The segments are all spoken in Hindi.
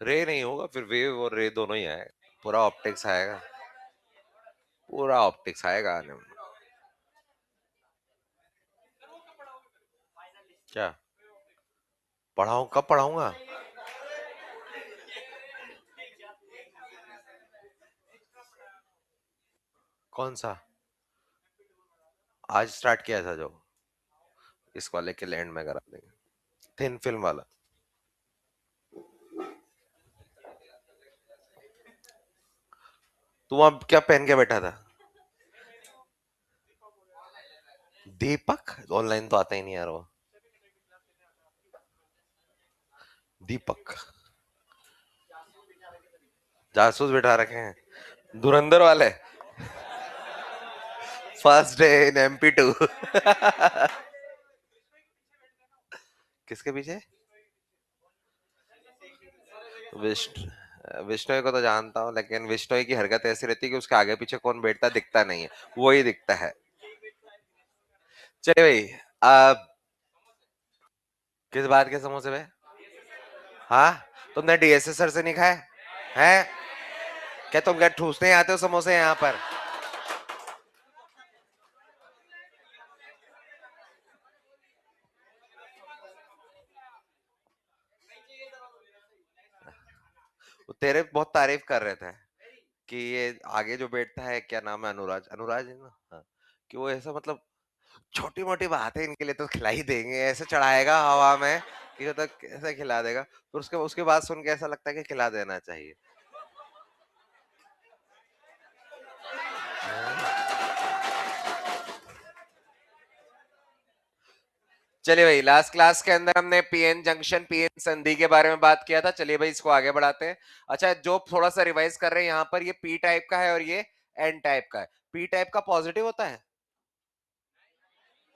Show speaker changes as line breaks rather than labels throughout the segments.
रे नहीं होगा, फिर वेव और रे दोनों ही आएगा, पूरा ऑप्टिक्स आएगा, पूरा ऑप्टिक्स आएगा आने में। क्या पढ़ाऊं, कब पढ़ाऊंगा? कौन सा? आज स्टार्ट किया था जो, इस वाले के लैंड में करा देंगे, थिन फिल्म वाला। तू वहां क्या पहन के बैठा था? दीपक? ऑनलाइन तो आता ही नहीं यार वो। दीपक जासूस बिठा रखे हैं, धुरंधर वाले, फर्स्ट डे इन MP2। किसके पीछे? विष्णु, विष्णु को तो जानता हूँ, लेकिन विष्णु की हरकत ऐसी रहती है कि उसके आगे पीछे कौन बैठता दिखता नहीं है, वही दिखता है। चलिए भाई, अब किस बात के समोसे पे? हाँ, तुमने DSS सर से नहीं खाए हैं? क्या तुम क्या ठूसने आते हो समोसे यहाँ पर? वो तेरे बहुत तारीफ कर रहे थे कि ये आगे जो बैठता है, क्या नाम है, अनुराज, अनुराज है ना, हाँ, कि वो ऐसा मतलब छोटी मोटी बात है इनके लिए तो खिला ही देंगे, ऐसे चढ़ाएगा हवा में कि तो कैसे खिला देगा, फिर उसके उसके बाद सुन के ऐसा लगता है कि खिला देना चाहिए। चलिए भाई, लास्ट क्लास के अंदर हमने पीएन जंक्शन, पीएन संधि के बारे में बात किया था। चलिए भाई, इसको आगे बढ़ाते हैं। अच्छा, जो थोड़ा सा रिवाइज कर रहे हैं, यहाँ पर ये पी टाइप का है और ये एन टाइप का है। पी टाइप का पॉजिटिव होता है,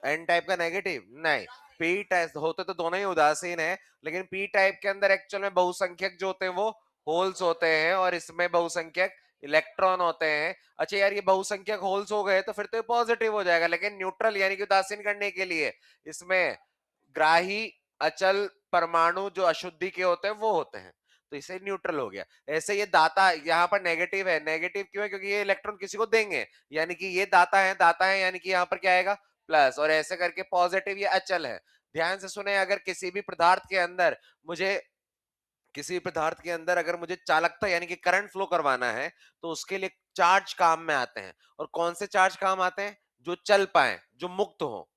एन टाइप का नेगेटिव नहीं। पी टाइप होते तो दोनों ही उदासीन है, लेकिन पी टाइप के अंदर एक्चुअल में बहुसंख्यक जो होते हैं वो होल्स होते हैं, और इसमें बहुसंख्यक इलेक्ट्रॉन होते हैं। अच्छा यार, ये बहुसंख्यक होल्स हो गए तो फिर तो पॉजिटिव हो जाएगा, लेकिन न्यूट्रल यानी कि उदासीन करने के लिए इसमें ग्राही अचल परमाणु जो अशुद्धि के होते हैं वो होते हैं, तो इसे न्यूट्रल हो गया। ऐसे ये दाता यहाँ पर नेगेटिव है, नेगेटिव क्यों है? क्योंकि ये इलेक्ट्रॉन किसी को देंगे, यानी कि ये दाता है, दाता है, यानी कि यहाँ पर क्या आएगा, प्लस, और ऐसे करके पॉजिटिव ये अचल है। ध्यान से सुने, अगर किसी भी पदार्थ के अंदर मुझे, किसी पदार्थ के अंदर अगर मुझे चालकता यानी कि करंट फ्लो करवाना है, तो उसके लिए चार्ज काम में आते हैं। और कौन से चार्ज काम आते हैं? जो चल पाए, जो मुक्त हो,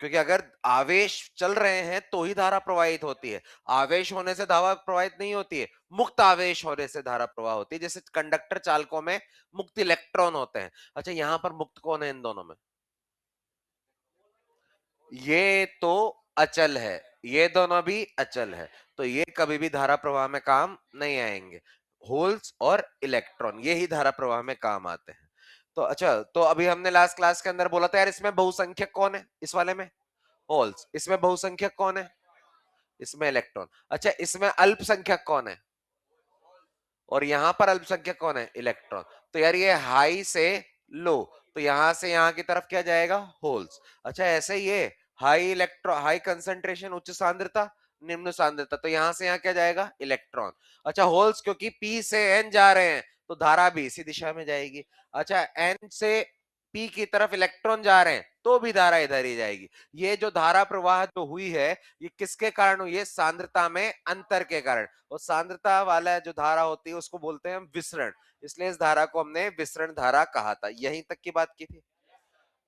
क्योंकि अगर आवेश चल रहे हैं तो ही धारा प्रवाहित होती है। आवेश होने से धारा प्रवाहित नहीं होती है, मुक्त आवेश होने से धारा प्रवाह होती है। जैसे कंडक्टर चालकों में मुक्त इलेक्ट्रॉन होते हैं। अच्छा, यहां पर मुक्त कौन है इन दोनों में? ये तो अचल है, ये दोनों भी अचल है, तो ये कभी भी धारा प्रवाह में काम नहीं आएंगे। होल्स और इलेक्ट्रॉन ये ही धारा प्रवाह में काम आते हैं। तो अच्छा, तो अभी हमने लास्ट क्लास के अंदर बोला था यार, इसमें बहुसंख्यक कौन है? इस वाले में होल्स। इसमें बहुसंख्यक कौन है? इसमें इलेक्ट्रॉन। अच्छा, इसमें अल्पसंख्यक कौन है? और यहां पर अल्पसंख्यक कौन है? इलेक्ट्रॉन। तो यार ये हाई से लो, तो यहां से यहां की तरफ क्या जाएगा? होल्स। अच्छा, ऐसे ये हाई इलेक्ट्रॉन, हाई कंसंट्रेशन, उच्च सांद्रता, निम्न सांद्रता, तो यहां से यहां क्या जाएगा? इलेक्ट्रॉन। अच्छा, होल्स क्योंकि पी से एन जा रहे हैं तो धारा भी इसी दिशा में जाएगी। अच्छा, एन से पी की तरफ इलेक्ट्रॉन जा रहे हैं तो भी धारा इधर ही जाएगी। ये जो धारा प्रवाह जो हुई है, ये किसके कारण हुई है? सांद्रता में अंतर के कारण। और सांद्रता वाला जो धारा होती है उसको बोलते हैं हम विसरण, इसलिए इस धारा को हमने विसरण धारा कहा था। यहीं तक की बात की थी।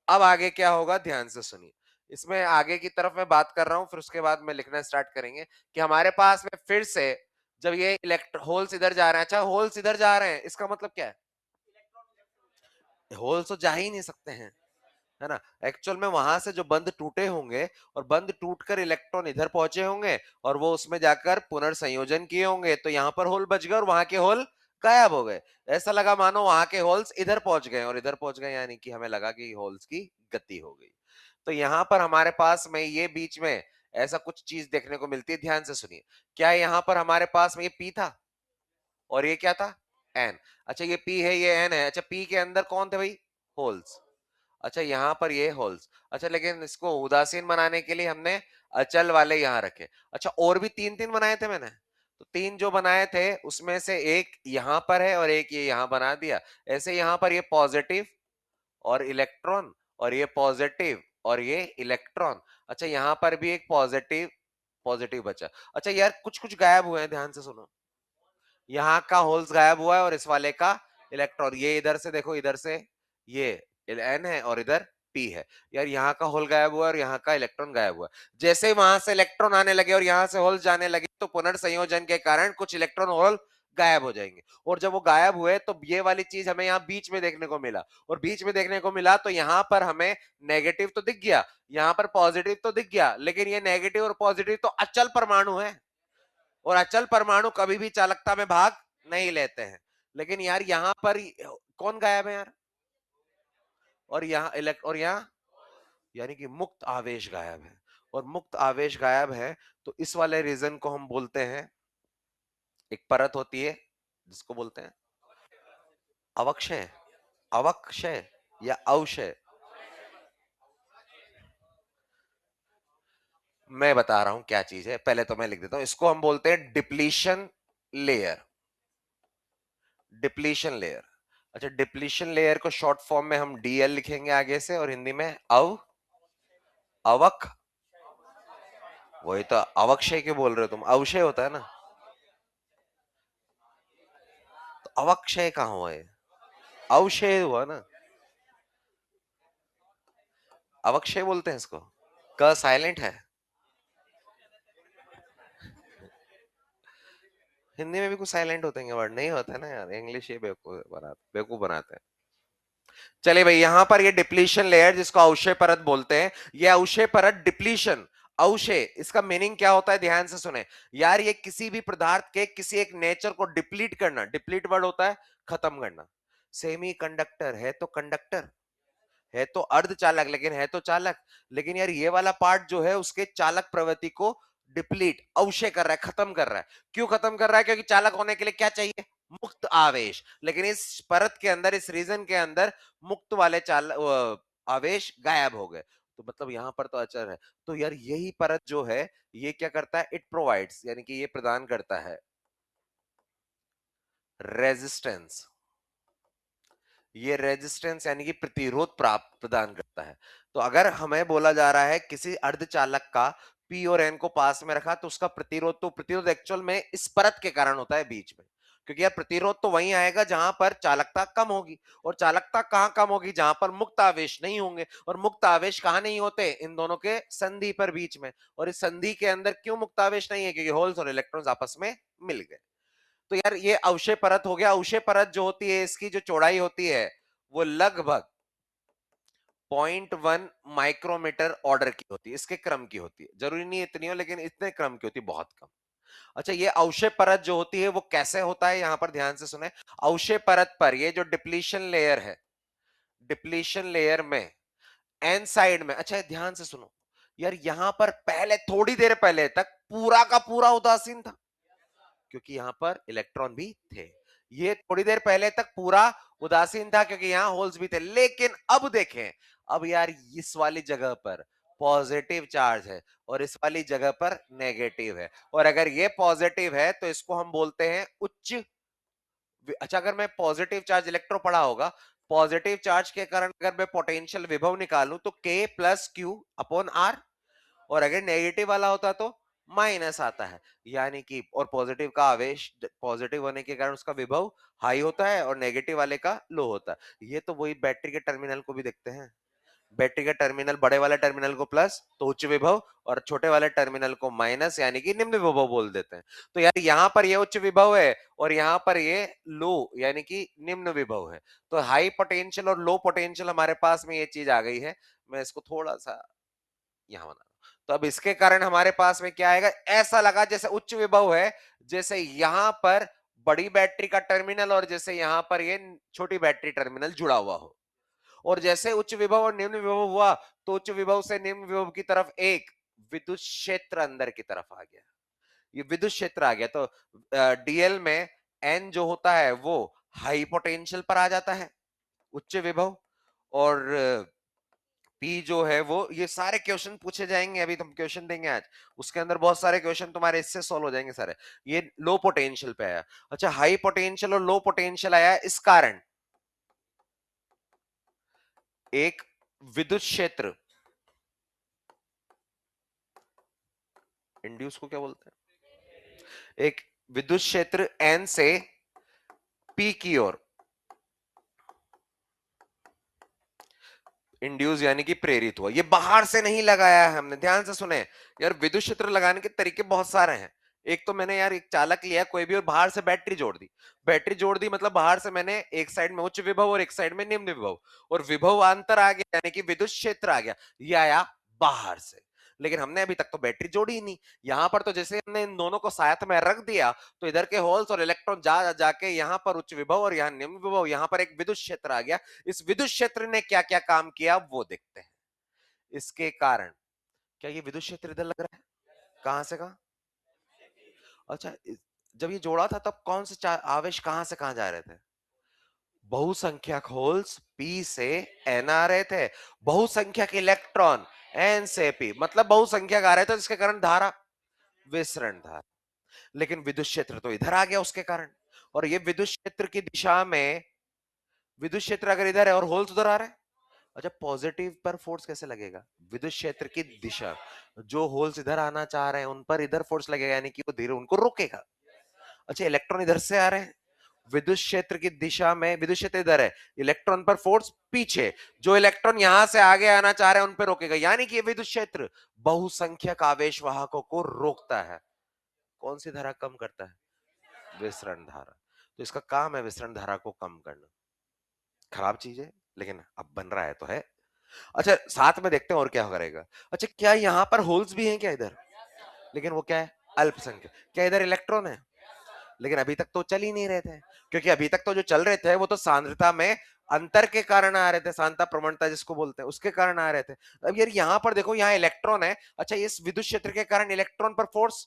अब आगे क्या होगा, ध्यान से सुनिए। इसमें आगे की तरफ मैं बात कर रहा हूं, फिर उसके बाद में लिखना स्टार्ट करेंगे कि हमारे पास में फिर से जब ये इलेक्ट्रो होल्स इधर जा रहे हैं, अच्छा होल्स इधर जा रहे हैं, इसका मतलब क्या है? होल्स तो जा ही नहीं सकते हैं, है ना। एक्चुअल में वहां से जो बंध टूटे होंगे और बंध टूटकर इलेक्ट्रॉन इधर पहुंचे होंगे और वो उसमें जाकर पुनर्संयोजन किए होंगे, तो यहाँ पर होल बच गए और वहां के होल गायब हो गए। ऐसा लगा मानो वहां के होल्स इधर पहुंच गए और इधर पहुंच गए, यानी कि हमें लगा कि होल्स की गति हो गई। तो यहाँ पर हमारे पास में ये बीच में ऐसा कुछ चीज देखने को मिलती है। ध्यान से सुनिए, क्या यहाँ पर हमारे पास में ये पी था और ये क्या था? एन। अच्छा, ये पी है, ये एन है। अच्छा, पी के अंदर कौन थे भाई? होल्स। अच्छा, यहाँ पर ये होल्स। अच्छा, लेकिन इसको उदासीन बनाने के लिए हमने अचल वाले यहाँ रखे। अच्छा, और भी तीन तीन बनाए थे मैंने, तो तीन जो बनाए थे उसमें से एक यहां पर है और एक ये यहां बना दिया। ऐसे यहां पर ये पॉजिटिव और इलेक्ट्रॉन, और ये पॉजिटिव और ये इलेक्ट्रॉन। अच्छा यहां पर भी एक पॉजिटिव पॉजिटिव बचा। अच्छा यार कुछ कुछ गायब हुए हैं, ध्यान से सुनो। यहाँ का होल्स गायब हुआ है और इस वाले का इलेक्ट्रॉन। ये इधर से देखो, इधर से ये एन है और इधर पी है। यार यहाँ का होल गायब हुआ है और यहाँ का इलेक्ट्रॉन गायब हुआ। जैसे वहां से इलेक्ट्रॉन आने लगे और यहाँ से होल जाने लगे तो पुनर्संयोजन के कारण कुछ इलेक्ट्रॉन होल गायब हो जाएंगे। और जब वो गायब हुए तो ये वाली चीज हमें यहाँ बीच में देखने को मिला, और बीच में देखने को मिला तो यहाँ पर हमें नेगेटिव तो दिख गया, यहाँ पर पॉजिटिव तो दिख गया, लेकिन ये नेगेटिव और पॉजिटिव तो अचल परमाणु है, और अचल परमाणु कभी भी चालकता में भाग नहीं लेते हैं। लेकिन यार यहां पर कौन गायब है यार, और यहाँ इलेक्ट और यहाँ यानी कि मुक्त आवेश गायब है, और मुक्त आवेश गायब है तो इस वाले रीजन को हम बोलते हैं, एक परत होती है जिसको बोलते हैं अवक्षय, अवक्षय या अवक्षय। मैं बता रहा हूं क्या चीज है, पहले तो मैं लिख देता हूं। इसको हम बोलते हैं डिप्लीशन लेयर, डिप्लीशन लेयर। अच्छा डिप्लीशन लेयर को शॉर्ट फॉर्म में हम डीएल लिखेंगे आगे से, और हिंदी में अवक, वही तो अवक्षय क्यों बोल रहे हो तुम, अवक्षय होता है ना, तो अवक्षय कहां हुआ है, अवक्षय हुआ ना, अवक्षय बोलते हैं इसको। क साइलेंट है, हिंदी में भी कुछ साइलेंट होते हैं वर्ड, नहीं होता है ना यार, इंग्लिश ये बेवकूफ बनाते हैं। चलिए भाई, यहां पर ये डिप्लीशन लेयर जिसको अवक्षय परत बोलते हैं, ये अवक्षय परत डिप्लीशन, अवक्षय इसका मीनिंग क्या होता है ध्यान से सुने। यार ये किसी भी पदार्थ के किसी एक नेचर को डिप्लीट करना, डिप्लीट वर्ड होता है खत्म करना। सेमी कंडक्टर है तो कंडक्टर है, तो अर्धचालक लेकिन है तो चालक, लेकिन यार ये वाला पार्ट जो है उसके चालक प्रवृत्ति को डिप्लीट, अवक्षय कर रहा है, खत्म कर रहा है। क्यों खत्म कर रहा है, क्योंकि चालक होने के लिए क्या चाहिए, मुक्त आवेश। लेकिन इस परत के अंदर, इस रीजन के अंदर मुक्त वाले आवेश गायब हो गए, तो मतलब यहां पर तो अचर है। तो यार यही परत जो है ये क्या करता है, इट प्रोवाइड्स यानी कि ये प्रदान करता है रेजिस्टेंस, ये रेजिस्टेंस यानी कि प्रतिरोध प्राप्त प्रदान करता है। तो अगर हमें बोला जा रहा है किसी अर्धचालक का पी और एन को पास में रखा तो उसका प्रतिरोध, तो प्रतिरोध एक्चुअल में इस परत के कारण होता है बीच में, क्योंकि यार प्रतिरोध तो वहीं आएगा जहां पर चालकता कम होगी, और चालकता कहां कम होगी, जहां पर मुक्त आवेश नहीं होंगे, और मुक्त आवेश कहां नहीं होते, इन दोनों के संधि पर बीच में। और इस संधि के अंदर क्यों मुक्त आवेश नहीं है, क्योंकि होल्स और इलेक्ट्रॉन्स आपस में मिल गए। तो यार ये अवक्षय परत हो गया। अवक्षय परत जो होती है इसकी जो चौड़ाई होती है वो लगभग 0.1 माइक्रोमीटर ऑर्डर की होती है, इसके क्रम की होती है, जरूरी नहीं इतनी हो लेकिन इतने क्रम की होती है, बहुत कम। अच्छा ये अवक्षय परत जो होती है वो कैसे होता है, यहां पर ध्यान से सुने। अवक्षय परत पर ये जो डिप्लीशन लेयर है, डिप्लीशन लेयर में एन साइड में, अच्छा ध्यान से सुनो यार, यहां पर पहले थोड़ी देर पहले तक पूरा का पूरा उदासीन था, क्योंकि यहां पर इलेक्ट्रॉन भी थे। ये थोड़ी देर पहले तक पूरा उदासीन था क्योंकि यहां होल्स भी थे, लेकिन अब देखें, अब यार इस वाली जगह पर पॉजिटिव चार्ज है और इस वाली जगह पर नेगेटिव है, और अगर ये पॉजिटिव है तो इसको हम बोलते हैं उच्च। अच्छा अगर मैं पॉजिटिव चार्ज इलेक्ट्रो पढ़ा होगा, पॉजिटिव चार्ज के कारण अगर मैं पोटेंशियल विभव निकालूं तो K plus Q upon R, और अगर नेगेटिव वाला होता तो माइनस आता है, यानी कि और पॉजिटिव का आवेश पॉजिटिव होने के कारण उसका विभव हाई होता है और नेगेटिव वाले का लो होता है। ये तो वही बैटरी के टर्मिनल को भी देखते हैं, बैटरी का टर्मिनल, बड़े वाले टर्मिनल को प्लस तो उच्च विभव, और छोटे वाले टर्मिनल को माइनस यानी कि निम्न विभव बोल देते हैं। तो यार यहां पर ये उच्च विभव है और यहां पर ये लो यानी कि निम्न विभव है। तो हाई पोटेंशियल और लो पोटेंशियल हमारे पास में ये चीज आ गई है। मैं इसको थोड़ा सा यहां बना, तो अब इसके कारण हमारे पास में क्या आएगा, ऐसा लगा जैसे उच्च विभव है, जैसे यहां पर बड़ी बैटरी का टर्मिनल और जैसे यहां पर ये छोटी बैटरी टर्मिनल जुड़ा हुआ हो। और जैसे उच्च विभव और निम्न विभव हुआ तो उच्च विभव से निम्न विभव की तरफ एक विद्युत क्षेत्र अंदर की तरफ आ गया, ये विद्युत क्षेत्र आ गया। तो डीएल में एन जो होता है वो हाई पोटेंशियल पर आ जाता है, उच्च विभव, और पी जो है वो, ये सारे क्वेश्चन पूछे जाएंगे, अभी तुम क्वेश्चन देंगे आज, उसके अंदर बहुत सारे क्वेश्चन तुम्हारे इससे सॉल्व हो जाएंगे सारे। ये लो पोटेंशियल पे आया। अच्छा, हाई पोटेंशियल और लो पोटेंशियल आया इस कारण, एक विद्युत क्षेत्र, इंड्यूस को क्या बोलते हैं, एक विद्युत क्षेत्र एन से पी की ओर इंड्यूस यानी कि प्रेरित हुआ। ये बाहर से नहीं लगाया है हमने, ध्यान से सुने यार, विद्युत क्षेत्र लगाने के तरीके बहुत सारे हैं। एक तो मैंने यार एक चालक लिया कोई भी और बाहर से बैटरी जोड़ दी, बैटरी जोड़ दी मतलब बाहर से मैंने एक साइड में उच्च विभव और एक साइड में निम्न विभव, और विभवांतर आ गया यानी कि विद्युत क्षेत्र आ गया, ये आया बाहर से। लेकिन हमने अभी तक तो बैटरी जोड़ी ही नहीं। यहां पर तो जैसे हमने इन दोनों को साथ में रख दिया तो इधर के होल्स और इलेक्ट्रॉन जाके यहां पर उच्च विभव और यहां निम्न विभव, यहां पर एक विद्युत क्षेत्र आ गया। इस विद्युत क्षेत्र ने क्या क्या काम किया वो देखते हैं। इसके कारण, क्या ये विद्युत क्षेत्र इधर लग रहा है, कहां से कहां? अच्छा, जब ये जोड़ा था तब कौन से आवेश कहां से कहां जा रहे थे? बहुसंख्यक होल्स पी से एन आ रहे थे, बहुसंख्यक इलेक्ट्रॉन एन से पी, मतलब बहुसंख्यक आ रहे थे, जिसके कारण धारा, विसरण धारा। लेकिन विद्युत क्षेत्र तो इधर आ गया उसके कारण, और ये विद्युत क्षेत्र की दिशा में, विद्युत क्षेत्र अगर इधर है और होल्स उधर आ रहे हैं, अच्छा पॉजिटिव पर फोर्स कैसे लगेगा? विद्युत क्षेत्र की दिशा, जो होल्स इधर आना चाह रहे हैं उन पर इधर फोर्स लगेगा, यानी कि वो धीरे उनको रोकेगा। अच्छा, इलेक्ट्रॉन इधर से आ रहे हैं, विद्युत क्षेत्र की दिशा में, विद्युत क्षेत्र इधर है, इलेक्ट्रॉन पर फोर्स पीछे, जो इलेक्ट्रॉन यहां से आगे आना चाह रहे हैं उन पर रोकेगा, यानी कि ये विद्युत क्षेत्र बहुसंख्यक आवेश वाहकों को रोकता है। कौन सी धारा कम करता है? विसरण धारा। तो इसका काम है विसरण धारा को कम करना। खराब चीज है लेकिन अब बन रहा है तो है। अच्छा, साथ में देखते हैं और क्या करेगा। अच्छा, क्या यहां पर होल्स भी हैं क्या इधर? लेकिन वो क्या है? अल्पसंख्यक। क्या इधर इलेक्ट्रॉन है? लेकिन अभी तक तो चल ही नहीं रहे थे, क्योंकि अभी तक तो जो चल रहे थे वो तो सांद्रता में अंतर के कारण आ रहे थे, सांद्रता प्रवणता जिसको बोलते हैं उसके कारण आ रहे थे। अब यार यहां पर देखो, यहाँ इलेक्ट्रॉन है। अच्छा, इस विद्युत क्षेत्र के कारण इलेक्ट्रॉन पर फोर्स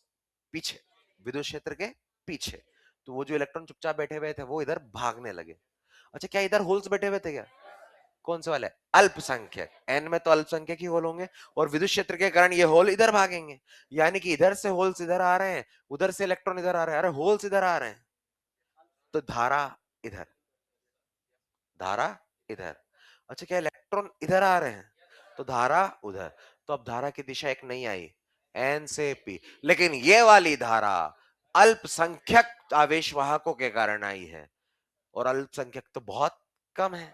पीछे, विद्युत क्षेत्र के पीछे, तो वो जो इलेक्ट्रॉन चुपचाप बैठे हुए थे वो इधर भागने लगे। अच्छा, क्या इधर होल्स बैठे हुए थे क्या? कौन से वाले? अल्पसंख्यक। एन में तो अल्पसंख्यक ही होल होंगे, और विद्युत क्षेत्र के कारण ये होल इधर भागेंगे, यानी कि इधर से होल्स इधर आ रहे हैं, उधर से इलेक्ट्रॉन इधर आ रहे हैं, अरे होल्स इधर आ रहे हैं, तो धारा इधर, धारा इधर। अच्छा, क्या इलेक्ट्रॉन इधर आ रहे हैं, तो धारा उधर। तो अब धारा की दिशा एक नहीं आई, एन से पी, लेकिन ये वाली धारा अल्पसंख्यक आवेश वाहकों के कारण आई है, और अल्पसंख्यक तो बहुत कम है,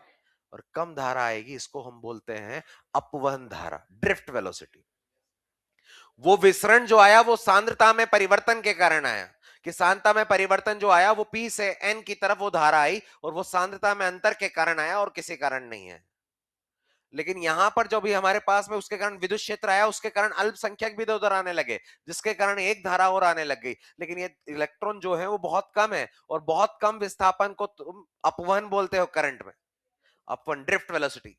और कम धारा आएगी, इसको हम बोलते हैं अपवहन धारा, ड्रिफ्ट वेलोसिटी। वो विसरण जो आया वो सांद्रता में परिवर्तन के कारण आया, कि सांद्रता में परिवर्तन जो आया वो पी से एन की तरफ वो धारा आई, और वो सांद्रता में अंतर के कारण आया और किसी कारण नहीं है। लेकिन यहां पर जो भी हमारे पास में उसके कारण विद्युत क्षेत्र आया, उसके कारण अल्पसंख्यक भी उधर आने लगे, जिसके कारण एक धारा और आने लग गई। लेकिन ये इलेक्ट्रॉन जो है वो बहुत कम है, और बहुत कम विस्थापन को तुम अपवहन बोलते हो करंट में, अपवन ड्रिफ्ट वेलोसिटी,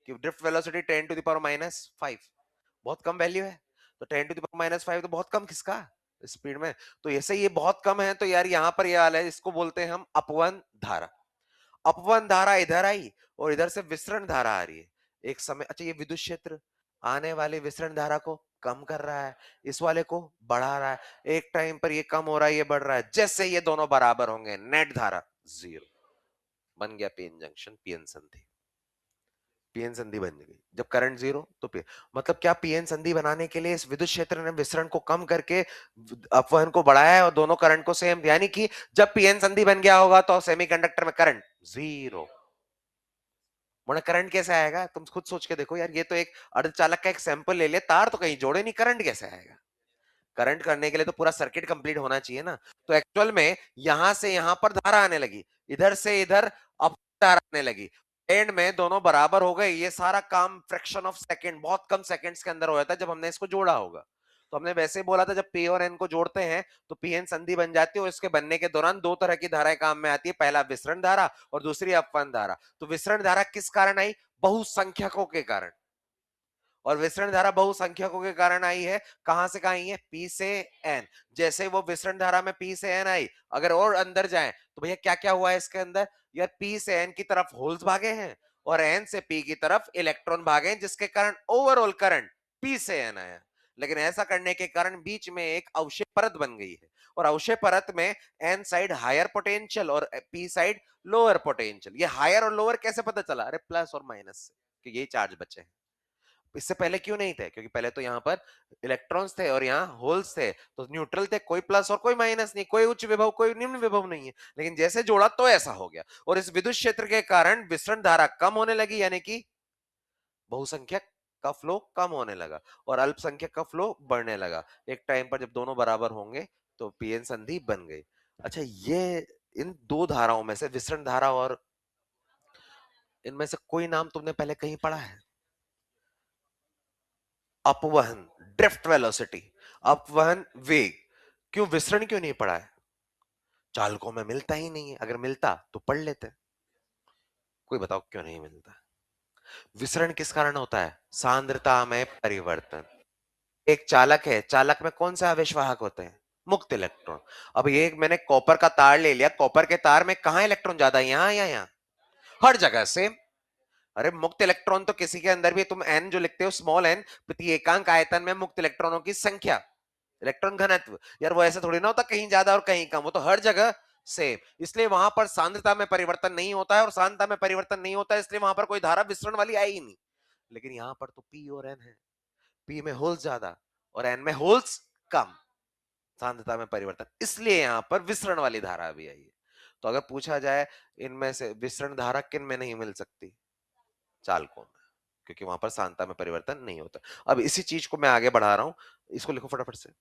कि ड्रिफ्ट वेलोसिटी 10⁻⁵ बहुत कम वैल्यू है। तो 10⁻⁵ तो बहुत कम किसका? स्पीड में। तो ऐसे ये बहुत कम है, तो यार यहाँ पर ये हाल है, इसको बोलते हैं हम अपवन धारा। अपवन धारा इधर आई और इधर से विसरण धारा आ रही है एक समय। अच्छा, ये विद्युत क्षेत्र आने वाले विसरण धारा को कम कर रहा है, इस वाले को बढ़ा रहा है। एक टाइम पर ये कम हो रहा है, ये बढ़ रहा है, जैसे ये दोनों बराबर होंगे नेट धारा जीरो, बन गया पीएन जंक्शन, पीएन संधि। पीएन संधि बन गई जब करंट जीरो, तो पी, मतलब क्या पीएन संधि बनाने के लिए इस विद्युत क्षेत्र ने विसरण को कम करके अपवहन को बढ़ाया है, और दोनों करंट को सेम, यानी कि जब पीएन संधि बन गया होगा तो सेमीकंडक्टर में करंट जीरो। मतलब करंट कैसे आएगा? तुम खुद सोच के देखो यार, ये तो एक अर्धचालक का एक सैंपल ले ले, तार तो कहीं जोड़े नहीं, करंट कैसे आएगा? करंट करने के लिए तो पूरा सर्किट कंप्लीट होना चाहिए ना। तो एक्चुअल में यहां से यहां पर धारा आने लगी, इधर से इधर अप धारा आने लगी, एंड में दोनों बराबर हो गए। ये सारा काम फ्रैक्शन ऑफ सेकंड, बहुत कम सेकंड्स के अंदर हो जाता है जब हमने इसको जोड़ा होगा। तो हमने वैसे ही बोला था, जब पी और एन को जोड़ते हैं तो पी एन संधि बन जाती है, और इसके बनने के दौरान दो तरह की धाराएं काम में आती है, पहला विसरण धारा और दूसरी अपवन धारा। तो विसरण धारा किस कारण आई? बहुसंख्यकों के कारण। और विसरण धारा बहुसंख्यकों के कारण आई है। कहां से कहां आई है? पी से एन। जैसे वो विसरण धारा में पी से एन आई, अगर और अंदर जाए तो भैया क्या क्या हुआ है इसके अंदर? यार पी से एन की तरफ होल्स भागे हैं, और एन से पी की तरफ इलेक्ट्रॉन भागे, जिसके कारण ओवरऑल करंट पी से एन आया। लेकिन ऐसा करने के कारण बीच में एक अवक्षय परत बन गई है, और अवक्षय परत में एन साइड हायर पोटेंशियल और पी साइड लोअर पोटेंशियल। ये हायर और लोअर कैसे पता चला? अरे प्लस और माइनस से, कि ये चार्ज बचे हैं। इससे पहले क्यों नहीं थे? क्योंकि पहले तो यहां पर इलेक्ट्रॉन्स थे और यहाँ होल्स थे, तो न्यूट्रल थे, कोई प्लस और कोई माइनस नहीं, कोई उच्च विभव कोई निम्न विभव नहीं है। लेकिन जैसे जोड़ा तो ऐसा हो गया, और इस विद्युत क्षेत्र के कारण विसरण धारा कम होने लगी, यानी कि बहुसंख्यक का फ्लो कम होने लगा और अल्पसंख्यक का फ्लो बढ़ने लगा। एक टाइम पर जब दोनों बराबर होंगे तो पीएन संधि बन गई। अच्छा, ये इन दो धाराओं में से विसरण धारा और इनमें से कोई नाम तुमने पहले कहीं पढ़ा है? अपवहन, ड्रिफ्ट वेलोसिटी, अपवहन वेग। क्यों विसरण क्यों नहीं पढ़ा है? चालकों में मिलता ही नहीं है, अगर मिलता तो पढ़ लेते। कोई बताओ क्यों नहीं मिलता? विसरण किस कारण होता है? सांद्रता में परिवर्तन। एक चालक है, चालक में कौन से आवेशवाहक होते हैं? मुक्त इलेक्ट्रॉन। अब ये मैंने कॉपर का तार ले लिया, कॉपर के तार में कहां इलेक्ट्रॉन ज्यादा है, यहां या यहां? हर जगह से। अरे मुक्त इलेक्ट्रॉन तो किसी के अंदर भी, तुम एन जो लिखते हो स्मॉल एन, प्रति एकांक आयतन में मुक्त इलेक्ट्रॉनों की संख्या, इलेक्ट्रॉन घनत्व। यार वो ऐसा थोड़ी ना होता कहीं ज्यादा और कहीं कम, वो तो हर जगह सेम। इसलिए वहां पर सांद्रता में परिवर्तन नहीं होता है, और सांद्रता में परिवर्तन नहीं होता है इसलिए वहां पर कोई धारा विसरण वाली आई ही नहीं। लेकिन यहां पर तो पी और एन है, पी में होल्स ज्यादा और एन में होल्स कम, सांद्रता में परिवर्तन, इसलिए यहां पर विसरण वाली धारा भी आई है। तो अगर पूछा जाए इनमें से विसरण धारा किन में नहीं मिल सकती? चालकों में, क्योंकि वहां पर सांद्रता में परिवर्तन नहीं होता। अब इसी चीज को मैं आगे बढ़ा रहा हूं, इसको लिखो फटाफट से।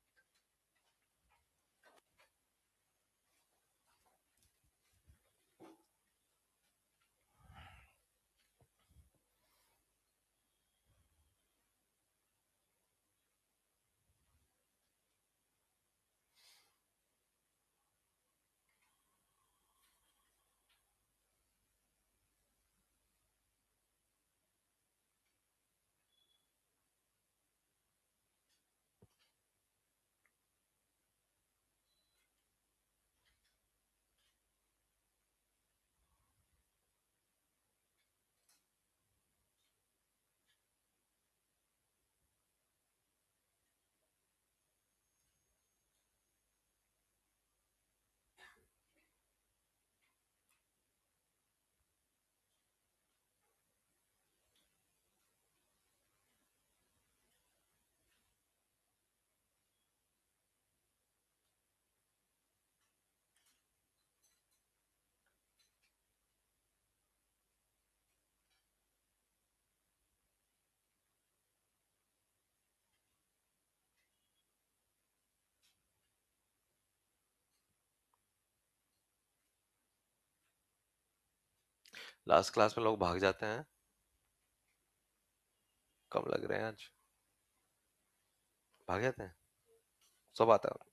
लास्ट क्लास में लोग भाग जाते हैं, कम लग रहे हैं आज, भाग जाते हैं, सब आता है।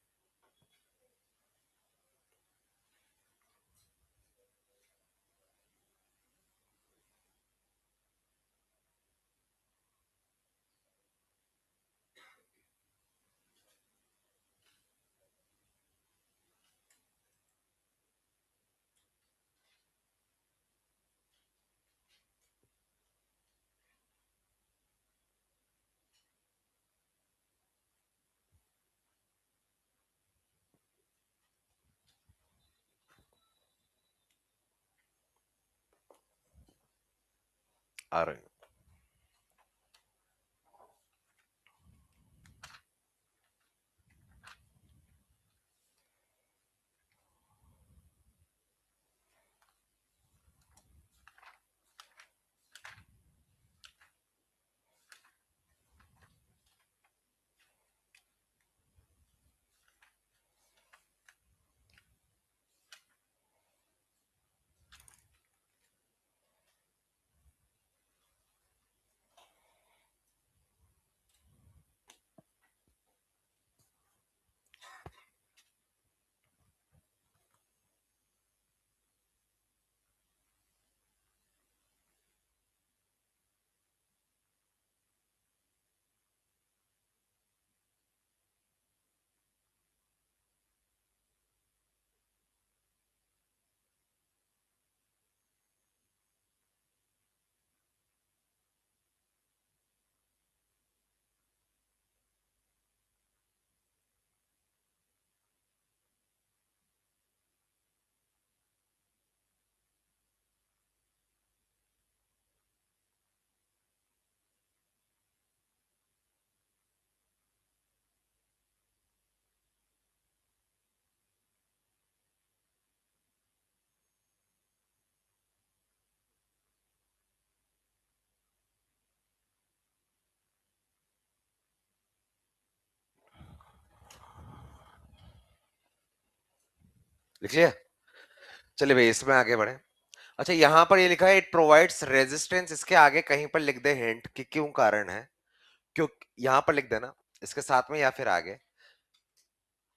आ रहे हैं। लिख लिया? चलिए भाई इसमें आगे बढ़े। अच्छा यहां पर ये लिखा है इट प्रोवाइड्स रेजिस्टेंस, इसके आगे कहीं पर लिख दे हिंट कि क्यों कारण है, क्यों, यहां पर लिख देना इसके साथ में या फिर आगे,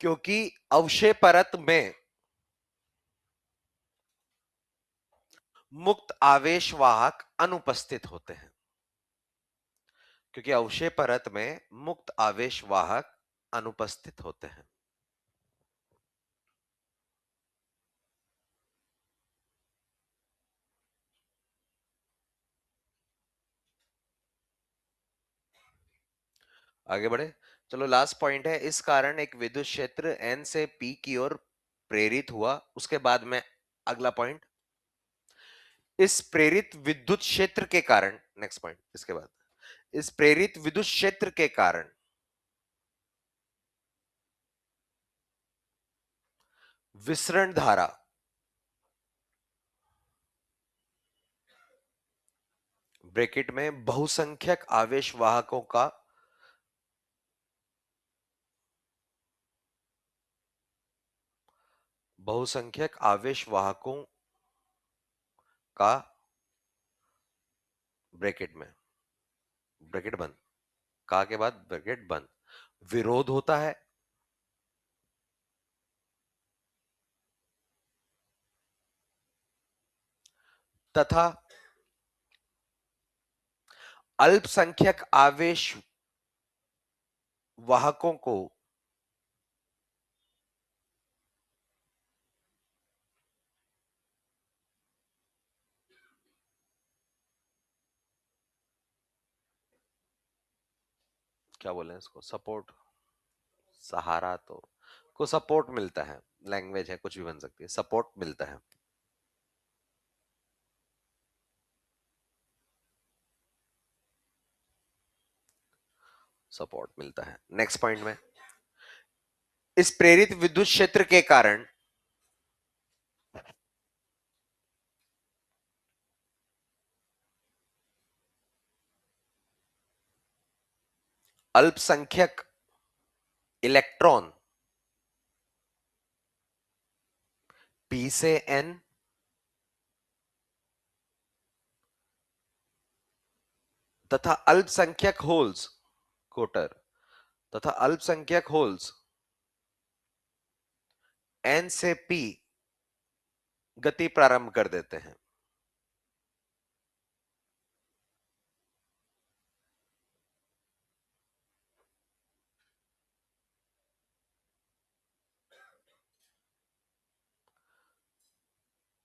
क्योंकि अवशेष परत में मुक्त आवेश वाहक अनुपस्थित होते हैं, क्योंकि अवशेष परत में मुक्त आवेश वाहक अनुपस्थित होते हैं। आगे बढ़े। चलो लास्ट पॉइंट है, इस कारण एक विद्युत क्षेत्र एन से पी की ओर प्रेरित हुआ। उसके बाद में अगला पॉइंट, इस प्रेरित विद्युत क्षेत्र के कारण, नेक्स्ट पॉइंट इसके बाद, इस प्रेरित विद्युत क्षेत्र के कारण विसरण धारा ब्रैकेट में बहुसंख्यक आवेश वाहकों का बहुसंख्यक आवेश वाहकों का ब्रैकेट में, ब्रैकेट बंद, का के बाद ब्रैकेट बंद, विरोध होता है तथा अल्पसंख्यक आवेश वाहकों को क्या बोले इसको, सपोर्ट, सहारा तो, को सपोर्ट मिलता है, लैंग्वेज है कुछ भी बन सकती है, सपोर्ट मिलता है। सपोर्ट मिलता है। नेक्स्ट पॉइंट में, इस प्रेरित विद्युत क्षेत्र के कारण अल्पसंख्यक इलेक्ट्रॉन पी से एन तथा अल्पसंख्यक होल्स, कोटर, तथा अल्पसंख्यक होल्स एन से पी गति प्रारंभ कर देते हैं।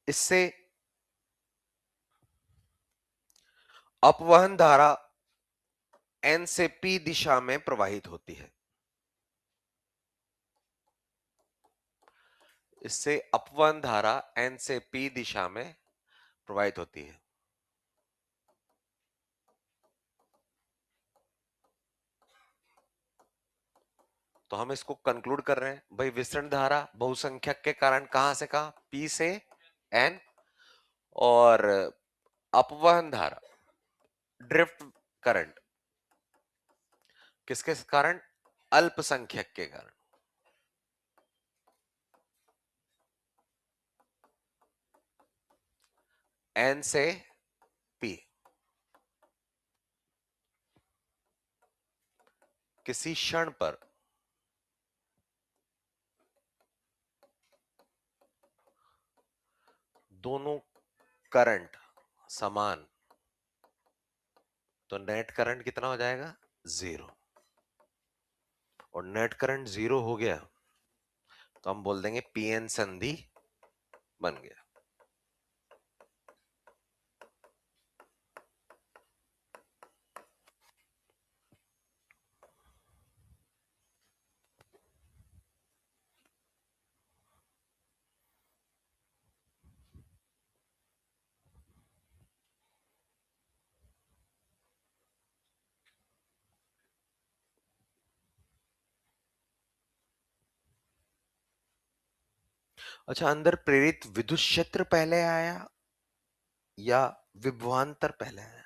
इससे अपवहन धारा एन से पी दिशा में प्रवाहित होती है। इससे अपवहन धारा एन से पी दिशा में प्रवाहित होती है। तो हम इसको कंक्लूड कर रहे हैं भाई, विसरण धारा बहुसंख्यक के कारण कहां से कहां, पी से एन, और अपवहन धारा ड्रिफ्ट करंट किसके कारण, अल्पसंख्यक के कारण। एन से पी किसी क्षण पर दोनों करंट समान, तो नेट करंट कितना हो जाएगा, जीरो। और नेट करंट जीरो हो गया तो हम बोल देंगे पीएन संधि बन गया। अच्छा, अंदर प्रेरित विद्युत क्षेत्र पहले आया या विभवांतर पहले आया?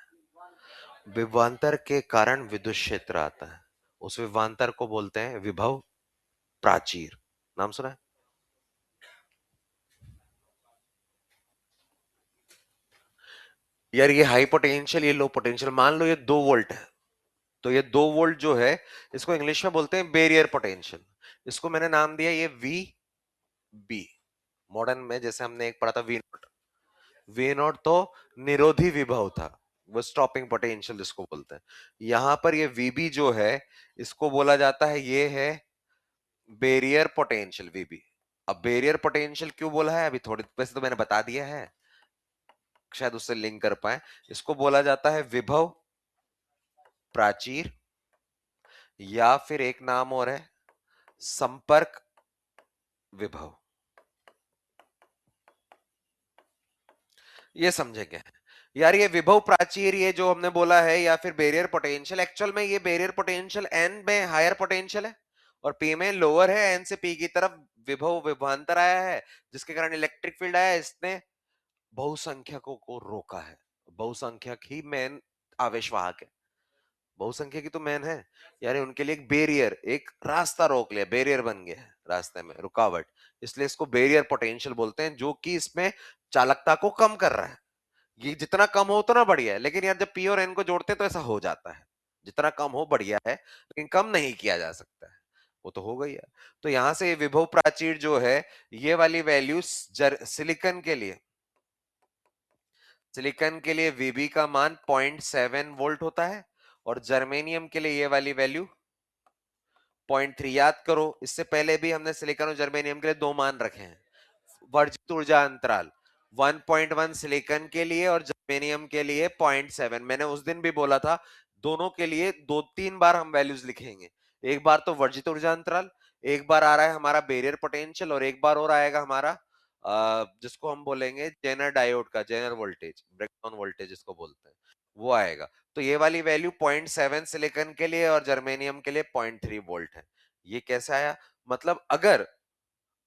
विभवांतर के कारण विद्युत क्षेत्र आता है, उस विभवांतर को बोलते हैं विभव प्राचीर। नाम सुना है? यार ये हाई पोटेंशियल, ये लो पोटेंशियल, मान लो ये 2 वोल्ट है, तो ये 2 वोल्ट जो है इसको इंग्लिश में बोलते हैं बैरियर पोटेंशियल। इसको मैंने नाम दिया ये वी बी। मॉडर्न में जैसे हमने एक पढ़ा था वी नॉट, वी नॉट तो निरोधी विभव था, वो स्टॉपिंग पोटेंशियल जिसको बोलते हैं। यहां पर ये वीबी जो है इसको बोला जाता है, ये है बैरियर पोटेंशियल वीबी। अब बैरियर पोटेंशियल क्यों बोला है, अभी थोड़ी वैसे तो मैंने बता दिया है, शायद उससे लिंक कर पाए। इसको बोला जाता है विभव प्राचीर, या फिर एक नाम और है संपर्क विभव। ये समझेंगे यार, ये विभव प्राचीर ये जो हमने बोला है, या फिर बैरियर पोटेंशियल, एक्चुअल में ये बैरियर पोटेंशियल एन में हायर पोटेंशियल है और पी में लोअर है। एन से पी की तरफ विभव विभवांतर आया है, जिसके कारण इलेक्ट्रिक फील्ड आया, इसने बहुसंख्यकों को रोका है। बहुसंख्यक ही मेन आवेशवाहक है, बहुसंख्यक ही तो मेन है यार। उनके लिए एक बैरियर, एक रास्ता रोक लिया, बैरियर बन गया है रास्ते में, रुकावट, इसलिए इसको बैरियर पोटेंशियल बोलते हैं, जो कि इसमें चालकता को कम कर रहा है। ये जितना कम हो उतना बढ़िया है, लेकिन यार जब पी और एन को जोड़ते हैं तो ऐसा हो जाता है, जितना कम हो बढ़िया है, लेकिन कम नहीं किया जा सकता है, वो तो हो गई है। तो यहां से विभव प्राचीर जो है, ये वाली वैल्यू सिलिकॉन के लिए, सिलिकॉन के लिए वीबी का मान 0.7 वोल्ट होता है, और जर्मेनियम के लिए ये वाली वैल्यू 0.3। याद करो, इससे पहले भी हमने सिलिकॉन और जर्मेनियम के लिए दो मान रखे हैं। वर्जित ऊर्जा अंतराल 1.1 सिलिकॉन के लिए और जर्मेनियम के लिए 0.7। मैंने उस दिन भी बोला था दोनों के लिए 2-3 बार हम वैल्यूज लिखेंगे। एक बार तो वर्जित ऊर्जा अंतराल, एक बार आ रहा है हमारा बैरियर पोटेंशियल, और एक बार और आएगा हमारा जिसको हम बोलेंगे जेनर डायोड का जेनर वोल्टेज, ब्रेकडाउन वोल्टेज जिसको बोलते हैं, वो आएगा। तो ये वाली वैल्यू 0.7 सिलिकॉन के लिए और जर्मेनियम के लिए 0.3 वोल्ट है। ये कैसे आया, मतलब अगर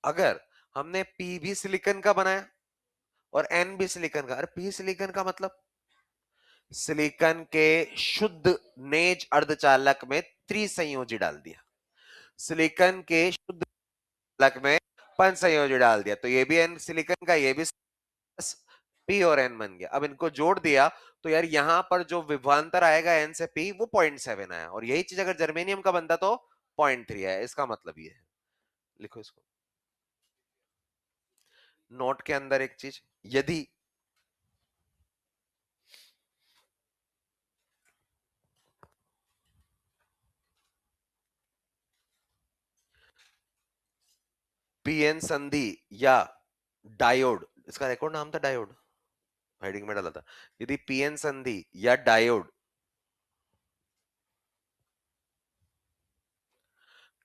अगर हमने पी भी सिलिकॉन का बनाया और एन भी सिलिकॉन का, अरे पी सिलिकॉन का मतलब सिलिकॉन के शुद्ध नेज अर्धचालक में त्रिसंयोजी डाल दिया, सिलिकॉन के शुद्ध चालक में पंचसंयोजी डाल दिया, तो ये भी एन सिलिकॉन का, ये भी पी और एन बन गया। अब इनको जोड़ दिया तो यार यहां पर जो विभवांतर आएगा एन से पी वो 0.7 आया, और यही चीज अगर जर्मेनियम का बनता तो 0.3 आया। इसका मतलब ये है, लिखो इसको नोट के अंदर एक चीज, यदि पीएन संधि या डायोड, इसका रिकॉर्ड नाम था डायोड, हेडिंग में डाला था, यदि पीएन संधि या डायोड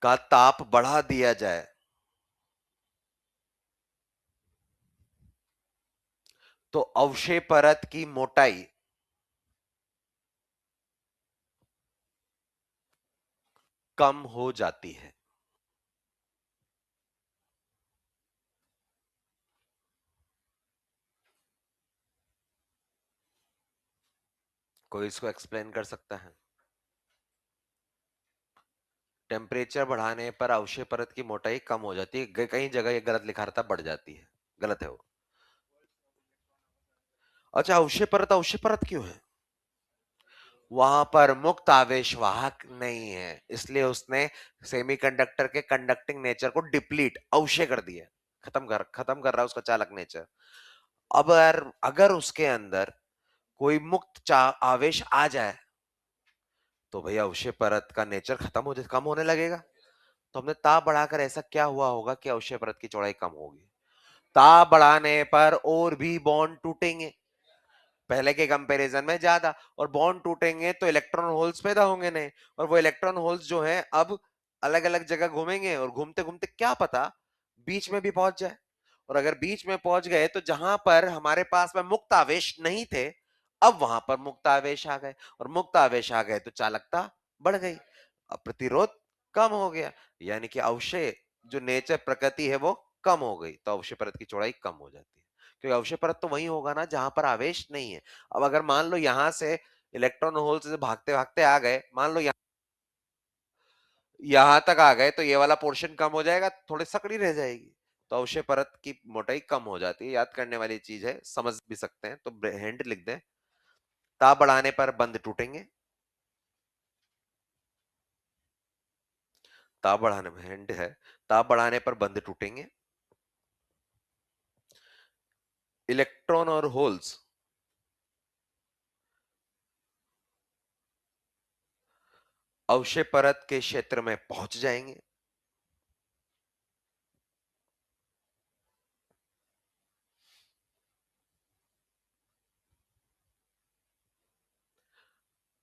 का ताप बढ़ा दिया जाए तो अवशेष परत की मोटाई कम हो जाती है। कोई इसको एक्सप्लेन कर सकता है? टेम्परेचर बढ़ाने पर अवशेष परत की मोटाई कम हो जाती है, कई जगह ये गलत लिखा रहता, बढ़ जाती है, गलत है वो। अच्छा, अवशेष परत क्यों है? वहां पर मुक्त आवेश वाहक नहीं है, इसलिए उसने सेमीकंडक्टर के कंडक्टिंग नेचर को डिप्लीट, अवशेष कर दिया, खत्म कर रहा है उसका चालक नेचर। अब अगर अगर उसके अंदर कोई मुक्त आवेश आ जाए तो भैया अवशेष परत का नेचर खत्म हो जाए, कम होने लगेगा। तो हमने ताप बढ़ाकर ऐसा क्या हुआ होगा कि अवशेष परत की चौड़ाई कम होगी? ताप बढ़ाने पर और भी बॉन्ड टूटेंगे पहले के कंपैरिजन में ज्यादा, और बॉन्ड टूटेंगे तो इलेक्ट्रॉन होल्स पैदा होंगे नहीं, और वो इलेक्ट्रॉन होल्स जो हैं अब अलग अलग जगह घूमेंगे, और घूमते घूमते क्या पता बीच में भी पहुंच जाए। और अगर बीच में पहुंच गए तो जहां पर हमारे पास में मुक्त आवेश नहीं थे, अब वहां पर मुक्त आवेश आ गए, और मुक्त आवेश आ गए तो चालकता बढ़ गई, अब प्रतिरोध कम हो गया, यानी कि अवशेष जो नेचर प्रकृति है वो कम हो गई, तो अवशेष परत की चौड़ाई कम हो जाती है। क्योंकि अवशेष परत तो वही होगा ना जहां पर आवेश नहीं है। अब अगर मान लो यहां से इलेक्ट्रॉन होल से भागते भागते आ गए, मान लो यहां तक आ गए, तो ये वाला पोर्शन कम हो जाएगा, थोड़ी सकड़ी रह जाएगी, तो अवशेष परत की मोटाई कम हो जाती है। याद करने वाली चीज है, समझ भी सकते हैं, तो हैंड लिख दें ताप बढ़ाने पर बंद टूटेंगे। ताप बढ़ाने में हिंट है, ताप बढ़ाने पर बंद टूटेंगे। इलेक्ट्रॉन और होल्स अवक्षय परत के क्षेत्र में पहुंच जाएंगे।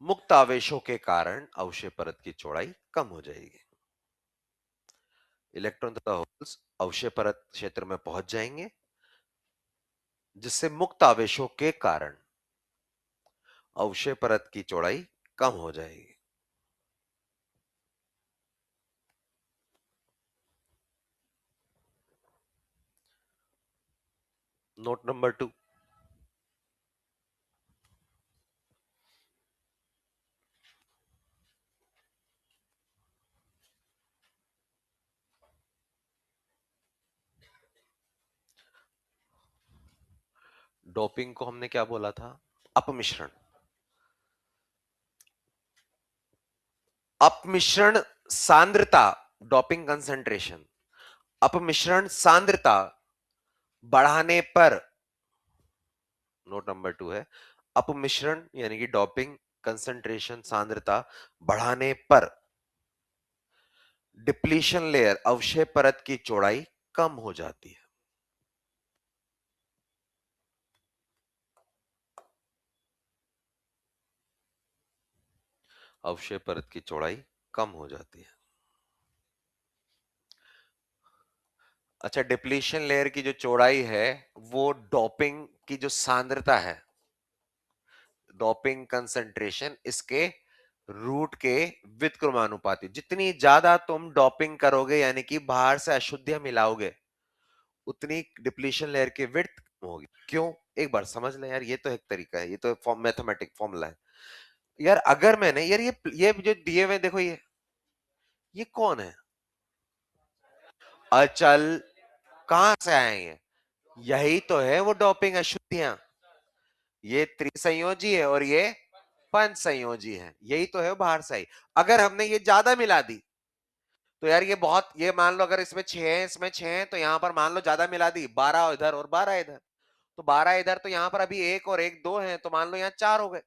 मुक्त आवेशों के कारण अवक्षय परत की चौड़ाई कम हो जाएगी। इलेक्ट्रॉन तथा होल्स अवक्षय परत क्षेत्र में पहुंच जाएंगे, जिससे मुक्त आवेशों के कारण अवक्षय परत की चौड़ाई कम हो जाएगी। नोट नंबर 2, डोपिंग को हमने क्या बोला था? अपमिश्रण। अपमिश्रण सांद्रता, डोपिंग कंसंट्रेशन, अपमिश्रण सांद्रता बढ़ाने पर, नोट नंबर 2 है, अपमिश्रण यानी कि डोपिंग कंसंट्रेशन सांद्रता बढ़ाने पर डिप्लीशन लेयर अवक्षय परत की चौड़ाई कम हो जाती है। अवक्षय परत की चौड़ाई कम हो जाती है। अच्छा, डिप्लीशन लेयर की जो चौड़ाई है वो डोपिंग की जो सांद्रता है, डोपिंग कंसंट्रेशन, इसके रूट के व्युत्क्रमानुपाती। जितनी ज्यादा तुम डोपिंग करोगे यानी कि बाहर से अशुद्धियां मिलाओगे, उतनी डिप्लीशन लेयर की विड्थ कम होगी। क्यों? एक बार समझ ले यार, ये तो एक तरीका है, ये तो मैथमेटिक फॉर्मूला है यार। अगर मैंने यार ये जो दिए हुए देखो, ये कौन है? अचल। कहां से आए ये? यही तो है वो डोपिंग अशुद्धियां। ये त्रिसंयोजी है और ये पंच संयोजी है, यही तो है वो बाहर से आई। अगर हमने ये ज्यादा मिला दी तो यार ये बहुत, ये मान लो अगर इसमें 6 है, इसमें 6 है, तो यहां पर मान लो ज्यादा मिला दी, 12 इधर और 12 इधर, तो 12 इधर, तो यहां पर अभी एक और एक दो है, तो मान लो यहाँ 4 हो गए।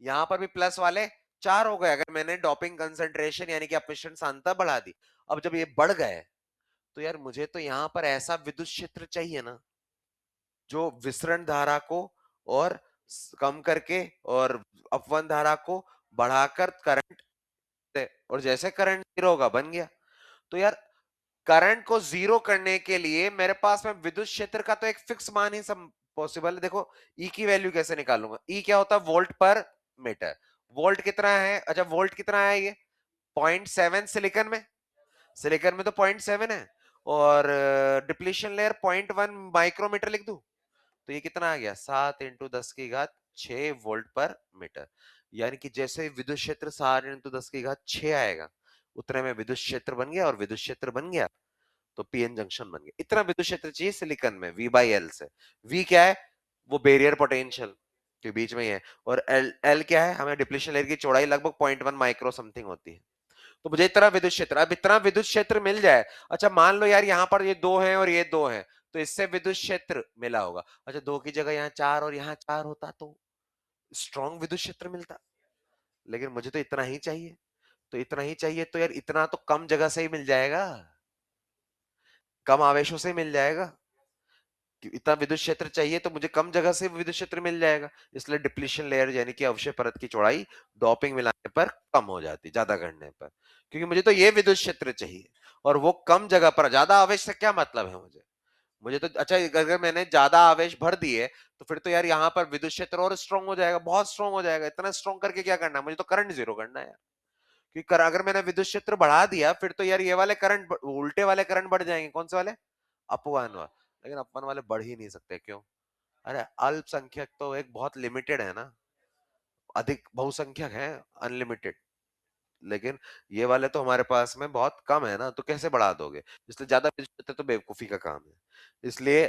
यहां पर भी प्लस वाले 4 हो गए, अगर मैंने डोपिंग कंसंट्रेशन यानी कि अपमिश्रण सांद्रता बढ़ा दी। अब जब ये बढ़ गए, तो यार मुझे तो यहां पर ऐसा विद्युत क्षेत्र चाहिए ना, जो विसरण धारा को और कम करके और अपवन धारा को बढ़ाकर करंट दे, और जैसे करंट जीरो होगा बन गया। तो यार करंट को जीरो करने के लिए मेरे पास में विद्युत क्षेत्र का तो एक फिक्स मान ही सब पॉसिबल है। देखो ई की वैल्यू कैसे निकालूंगा? ई क्या होता है? वोल्ट पर मीटर। वोल्ट कितना है? अच्छा, वोल्ट कितना है? ये 0.7 सिलिकॉन में, सिलिकॉन में तो 0.7 है, और डिप्लीशन लेयर 0.1 माइक्रोमीटर लिख दूं, तो ये कितना आ गया? 7 × 10⁻6 वोल्ट पर मीटर। यानी कि जैसे विद्युत क्षेत्र 7 × 10⁻6 आएगा, उतने में विद्युत क्षेत्र बन गया, और विद्युत क्षेत्र बन गया तो पीएन जंक्शन बन गया। इतना विद्युत क्षेत्र चाहिए सिलिकॉन में, V/L से। V क्या है? वो बैरियर पोटेंशियल के बीच में ही है। और L क्या है? हमें डिप्लीशन लेयर की चौड़ाई लगभग 0.1 माइक्रो समथिंग होती है। तो मुझे इतना विद्युत क्षेत्र, अब इतना विद्युत क्षेत्र मिल जाए। अच्छा मान लो यार यहाँ पर ये दो हैं और ये दो हैं, तो इससे विद्युत क्षेत्र मिला होगा। अच्छा, दो की जगह यहाँ 4 और यहाँ 4 होता तो स्ट्रॉन्ग विद्युत क्षेत्र मिलता, लेकिन मुझे तो इतना ही चाहिए। तो इतना ही चाहिए तो यार इतना तो कम जगह से ही मिल जाएगा, कम आवेशों से मिल जाएगा। कि इतना विद्युत क्षेत्र चाहिए तो मुझे कम जगह से विद्युत क्षेत्र मिल जाएगा, इसलिए डिप्लीशन लेयर यानी कि अवक्षय परत की चौड़ाई डोपिंग मिलाने पर कम हो जाती, ज्यादा करने पर, क्योंकि मुझे तो ये विद्युत क्षेत्र चाहिए, और वो कम जगह पर। ज्यादा आवेश से क्या मतलब है मुझे? मुझे तो अच्छा, अगर मैंने ज्यादा आवेश भर दिए तो फिर तो यार यहाँ पर विद्युत क्षेत्र और स्ट्रॉन्ग हो जाएगा, बहुत स्ट्रॉन्ग हो जाएगा। इतना स्ट्रॉन्ग करके क्या करना है? मुझे तो करंट जीरो करना है यार। क्योंकि अगर मैंने विद्युत क्षेत्र बढ़ा दिया, फिर तो यार ये वाले करंट, उल्टे वाले करंट बढ़ जाएंगे। कौन से वाले? अपवन वाले। लेकिन अपवन वाले बढ़ ही नहीं सकते, क्यों? अरे अल्पसंख्यक तो एक बहुत लिमिटेड है ना, अधिक बहुसंख्यक है अनलिमिटेड। लेकिन ये वाले तो हमारे पास में बहुत कम है ना, तो कैसे बढ़ा दोगे? इसलिए ज्यादा विद्युत क्षेत्र तो बेवकूफी का काम है। इसलिए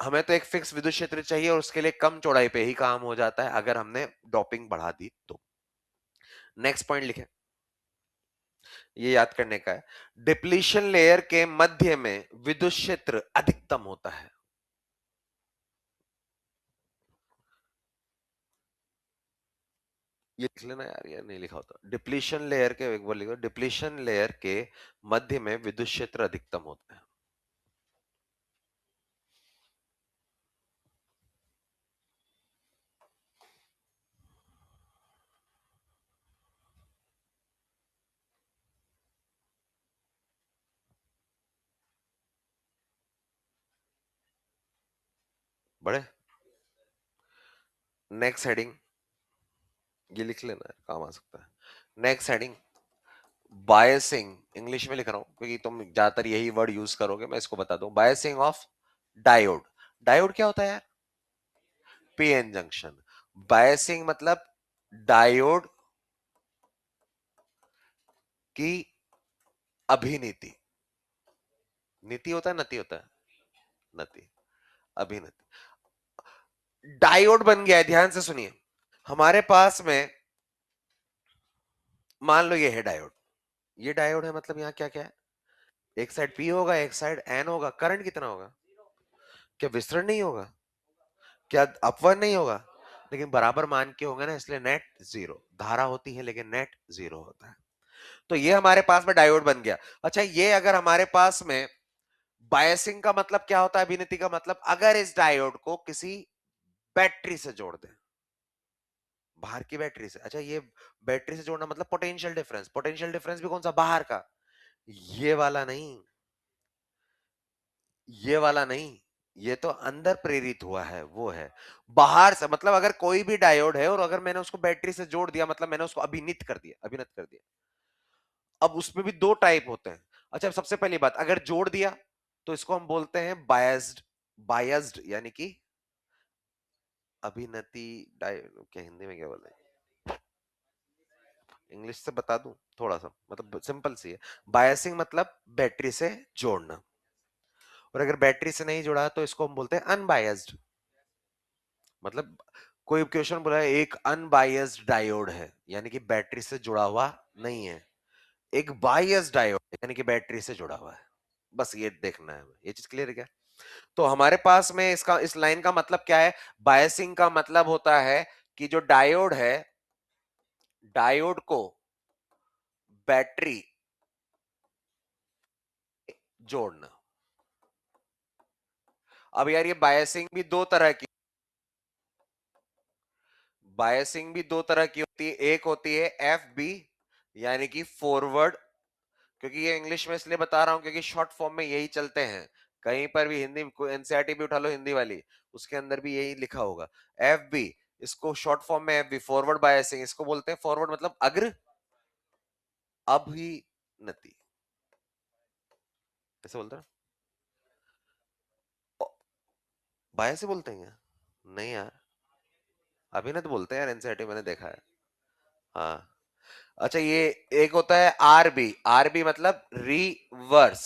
हमें तो एक फिक्स विद्युत क्षेत्र चाहिए और उसके लिए कम चौड़ाई पे ही काम हो जाता है अगर हमने डॉपिंग बढ़ा दी तो। नेक्स्ट पॉइंट लिखे, ये याद करने का है। डिप्लीशन लेयर के मध्य में विद्युत क्षेत्र अधिकतम होता है। ये लिख लेना यार, ये नहीं लिखा होता। डिप्लीशन लेयर के, एक बार लिखो, डिप्लीशन लेयर के मध्य में विद्युत क्षेत्र अधिकतम होता है। बड़े, नेक्स्ट हेडिंग, ये लिख लेना है, काम आ सकता है। नेक्स्ट हेडिंग, बायसिंग, इंग्लिश में लिख रहा हूं क्योंकि तुम ज्यादातर यही वर्ड यूज करोगे, मैं इसको बता दूं। Biasing of diode. डायोड क्या होता है यार? PN junction. बायसिंग मतलब डायोड की अभिनीति। नीति होता है, नति होता है? नति, अभिनीति। डायोड बन गया है, ध्यान से सुनिए। हमारे पास में मान लो ये है डायोड, ये डायोड है, मतलब यहां क्या क्या है? एक साइड पी होगा, एक साइड एन होगा। करंट कितना होगा? क्या विसरण नहीं होगा? क्या अपव्यय नहीं होगा? लेकिन बराबर मान के होंगे ना, इसलिए नेट जीरो। धारा होती है लेकिन नेट जीरो होता है। तो ये हमारे पास में डायोड बन गया। अच्छा, ये अगर हमारे पास में बायसिंग का मतलब क्या होता है, अभिनीति का मतलब, अगर इस डायोड को किसी बैटरी से जोड़ दें, बाहर की बैटरी से। अच्छा, ये बैटरी से जोड़ना मतलब पोटेंशियल डिफरेंस। पोटेंशियल डिफरेंस भी कौन सा? बाहर का। ये वाला नहीं, ये वाला नहीं, ये तो अंदर प्रेरित हुआ है, वो है बाहर से। मतलब अगर कोई भी डायोड है और अगर मैंने उसको बैटरी से जोड़ दिया, मतलब मैंने उसको अभिनीत कर दिया, अभिनत कर दिया। अब उसमें भी दो टाइप होते हैं। अच्छा, सबसे पहली बात, अगर जोड़ दिया तो इसको हम बोलते हैं बायस्ड। बायस्ड यानी कि अभिनति। क्या हिंदी में क्या बोलते हैं? इंग्लिश से बता दूं थोड़ा सा, मतलब सिंपल सी है। बायसिंग मतलब बैटरी से जोड़ना, और अगर बैटरी से नहीं जुड़ा तो इसको हम बोलते हैं अनबायस्ड। मतलब कोई क्वेश्चन बोला है एक अनबायस्ड डायोड है, यानी कि बैटरी से जुड़ा हुआ नहीं है। एक बायस्ड डायोड है, यानी कि बैटरी से जुड़ा हुआ है। बस ये देखना है, ये चीज क्लियर है क्या? तो हमारे पास में इसका, इस लाइन का मतलब क्या है? बायसिंग का मतलब होता है कि जो डायोड है, डायोड को बैटरी जोड़ना। अब यार ये बायसिंग भी दो तरह की, बायसिंग भी दो तरह की होती है। एक होती है एफ बी, यानी कि फॉरवर्ड। क्योंकि ये इंग्लिश में इसलिए बता रहा हूं क्योंकि शॉर्ट फॉर्म में यही चलते हैं। कहीं पर भी हिंदी, एनसीईआरटी भी उठा लो हिंदी वाली, उसके अंदर भी यही लिखा होगा, एफ बी। इसको शॉर्ट फॉर्म में एफ बी, फॉरवर्ड बायसिंग, इसको बोलते हैं। फॉरवर्ड मतलब अग्र अभिनति, ऐसे बोलते हैं। बाय से बोलते हैं क्या? नहीं यार, अभिनत बोलते हैं यार, एनसीईआरटी मैंने देखा है। हाँ। अच्छा, ये एक होता है आरबी। आरबी मतलब रिवर्स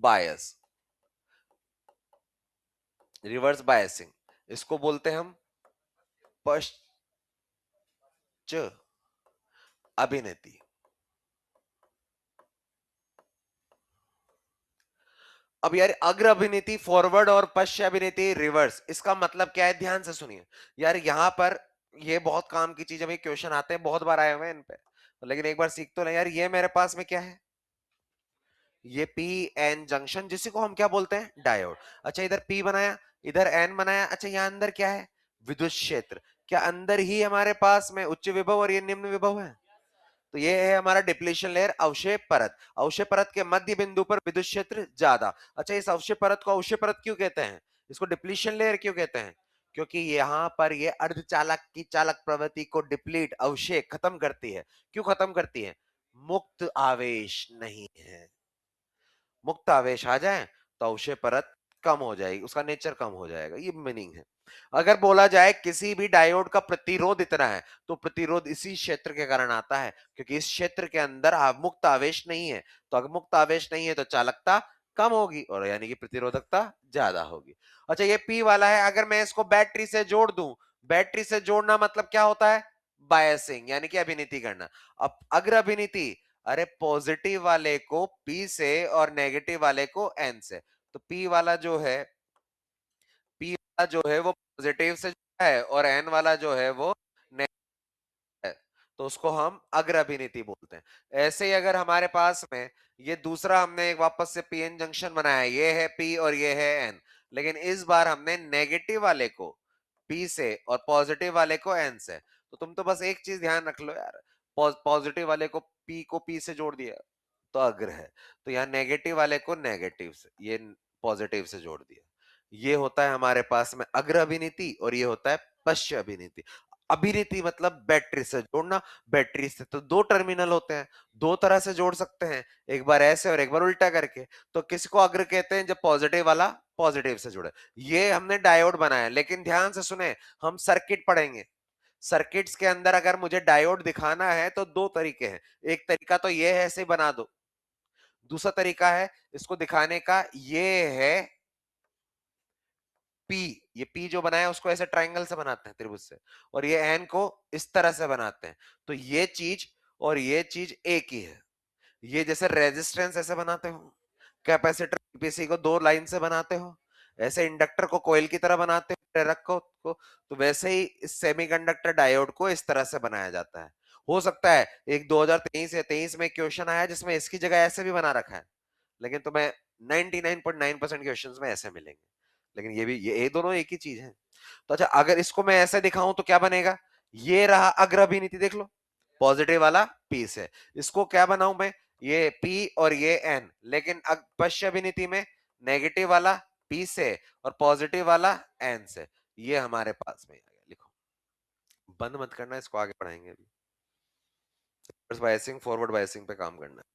बायस, रिवर्स बायसिंग, इसको बोलते हैं हम पश्च अभिनेती। अब यार अग्र अभिनेती फॉरवर्ड और पश्च अभिनेती रिवर्स, इसका मतलब क्या है? ध्यान से सुनिए यार, यहां पर ये बहुत काम की चीज है, क्वेश्चन आते हैं, बहुत बार आए हुए हैं इन पे, लेकिन एक बार सीख तो ले यार। ये मेरे पास में क्या है? ये पी एन जंक्शन, जिसी को हम क्या बोलते हैं? डायोड। अच्छा, इधर पी बनाया, इधर एन बनाया। अच्छा, यहां अंदर क्या है? विद्युत क्षेत्र। क्या अंदर ही हमारे पास में उच्च विभव और ये निम्न विभव है? तो ये है हमारा डिप्लीशन लेयर, अवक्षय परत। अवक्षय परत के मध्य बिंदु पर विद्युत क्षेत्र ज्यादा। अच्छा, इस अवक्षय परत को अवक्षय परत क्यों कहते हैं? इसको डिप्लीशन लेयर क्यों कहते हैं? क्योंकि यहां पर ये अर्धचालक की चालक प्रवृत्ति को डिप्लीट, अवक्षय खत्म करती है। क्यों खत्म करती है? मुक्त आवेश नहीं है। मुक्त आवेश आ जाए तो अवक्षय परत कम हो जाएगी, उसका नेचर कम हो जाएगा, ये मीनिंग है। अगर बोला जाए किसी भी डायोड का प्रतिरोध इतना है, तो प्रतिरोध इसी क्षेत्र के कारण आता है, क्योंकि इस क्षेत्र के अंदर मुक्त आवेश नहीं है। तो अगर मुक्त आवेश नहीं है तो चालकता कम होगी, और यानी कि प्रतिरोधकता ज्यादा होगी। अच्छा, ये P वाला है, अगर मैं इसको बैटरी से जोड़ दूं, बैटरी से जोड़ना मतलब क्या होता है? बायसिंग, यानी कि अभिनीति करना। अब अग्र अभिनीति, अरे पॉजिटिव वाले को P से और नेगेटिव वाले को N से। तो P वाला जो है, P वाला जो है वो पॉजिटिव से जुड़ा है, और N वाला जो है वो है, तो उसको हम अग्र अभिनीति बोलते हैं। ऐसे ही अगर हमारे पास में ये दूसरा हमने एक वापस से पीएन जंक्शन बनाया, ये है पी और ये है एन, लेकिन इस बार हमने नेगेटिव वाले को पी से और पॉजिटिव वाले को एन से। तो तुम तो बस एक चीज ध्यान रख लो यार, पॉजिटिव वाले को पी से जोड़ दिया तो अग्र है, तो यहाँ नेगेटिव वाले को नेगेटिव से, ये पॉजिटिव से जोड़ दिया। ये होता है हमारे पास में अग्र अभिनीति, और ये होता है पश्च अभिनीति। अभिनीति मतलब बैटरी से जोड़ना, बैटरी से तो दो टर्मिनल होते हैं, दो तरह से जोड़ सकते हैं, एक बार ऐसे और एक बार उल्टा करके। तो किसको अग्र कहते हैं? जब पॉजिटिव वाला पॉजिटिव से जुड़े। ये हमने डायोड बनाया, लेकिन ध्यान से सुने, हम सर्किट पढ़ेंगे। सर्किट्स के अंदर अगर मुझे डायोड दिखाना है तो दो तरीके हैं। एक तरीका तो ये है, ऐसे बना दो। दूसरा तरीका है इसको दिखाने का, ये है पी। ये पी जो बनाया उसको ऐसे ट्रायंगल से बनाते हैं, त्रिभुज से, और ये एन को इस तरह से बनाते हैं। तो ये चीज और ये चीज एक ही है। ये जैसे रेजिस्टेंस ऐसे बनाते हो, कैपेसिटर पीसी को दो लाइन से बनाते हो, ऐसे इंडक्टर को कोयल की तरह बनाते हो, प्रेरक को, तो वैसे ही इस सेमीकंडक्टर डायोड को इस तरह से बनाया जाता है। हो सकता है एक 2023 या 23 में क्वेश्चन आया जिसमें इसकी जगह ऐसे भी बना रखा है, लेकिन तुम्हें 99.9% क्वेश्चंस में ऐसे मिलेंगे। लेकिन ये भी, ये दोनों एक ही चीज है। तो अच्छा, अगर इसको मैं ऐसे दिखाऊं तो क्या बनेगा? ये रहा अग्र अभिनीति, देख लो, पॉजिटिव वाला पी से। इसको क्या बनाऊं मैं? ये पी और ये एन, लेकिन पश्च अभिनीति में नेगेटिव वाला पी से और पॉजिटिव वाला एन से। ये हमारे पास में आ गया। लिखो, बंद मत करना, इसको आगे पढ़ाएंगे अभी। रिवर्स बायसिंग, फॉरवर्ड बायसिंग पे काम करना है।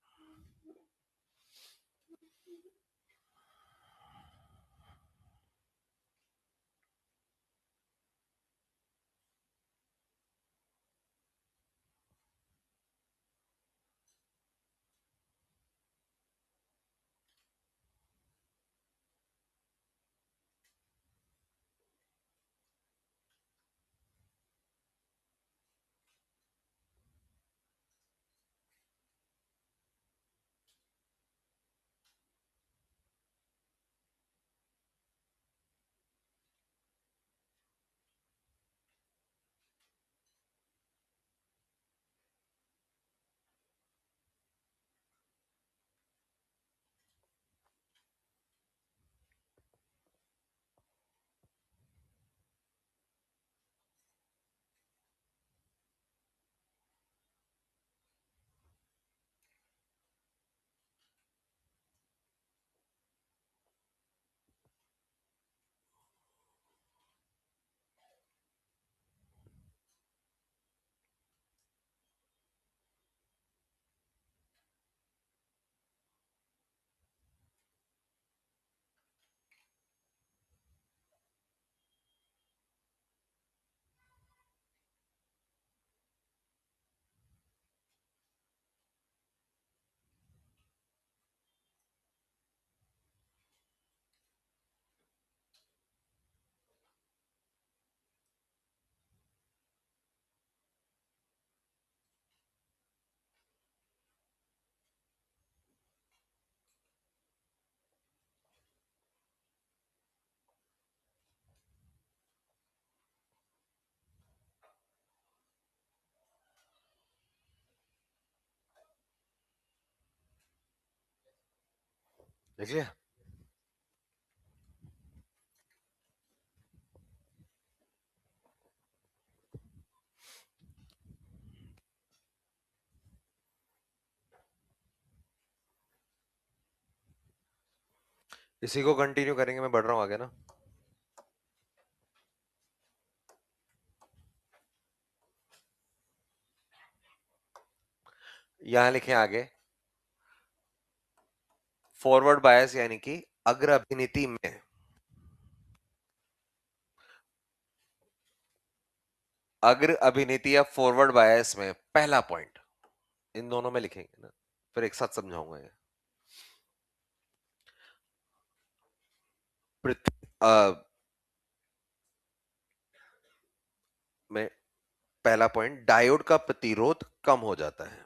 देखिए, इसी को कंटिन्यू करेंगे, मैं बढ़ रहा हूं आगे ना। यहां लिखे आगे, फॉरवर्ड बायस यानी कि अग्र अभिनीति में, अग्र अभिनीति या फॉरवर्ड बायस में पहला पॉइंट, इन दोनों में लिखेंगे ना, फिर एक साथ समझाऊंगा ये। में पहला पॉइंट, डायोड का प्रतिरोध कम हो जाता है।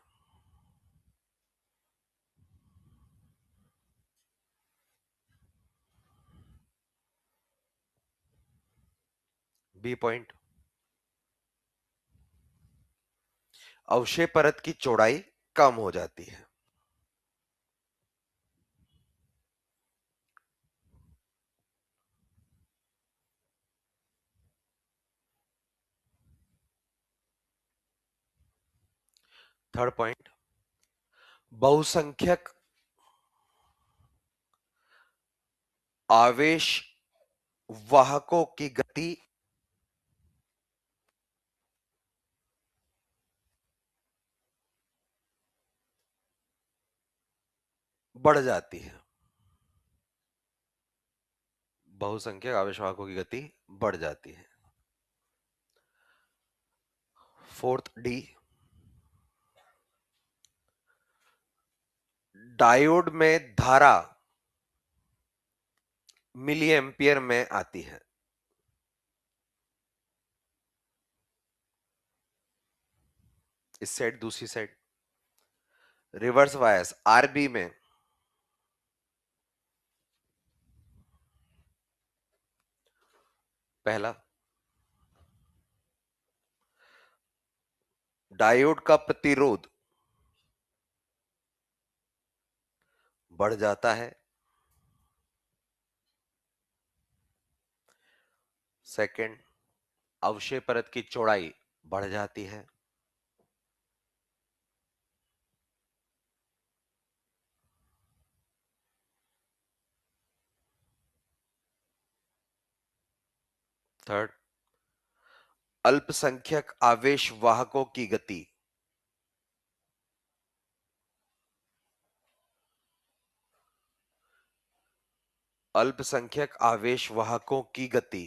बी पॉइंट, अवक्षय परत की चौड़ाई कम हो जाती है। थर्ड पॉइंट, बहुसंख्यक आवेश वाहकों की गति बढ़ जाती है। बहुसंख्यक आवेश वाहकों की गति बढ़ जाती है। फोर्थ डी, डायोड में धारा मिली एम्पियर में आती है। इस साइड, दूसरी साइड रिवर्स बायस आरबी में पहला, डायोड का प्रतिरोध बढ़ जाता है। सेकंड, अवक्षय परत की चौड़ाई बढ़ जाती है। थर्ड, अल्पसंख्यक आवेश वाहकों की गति अल्पसंख्यक आवेश वाहकों की गति,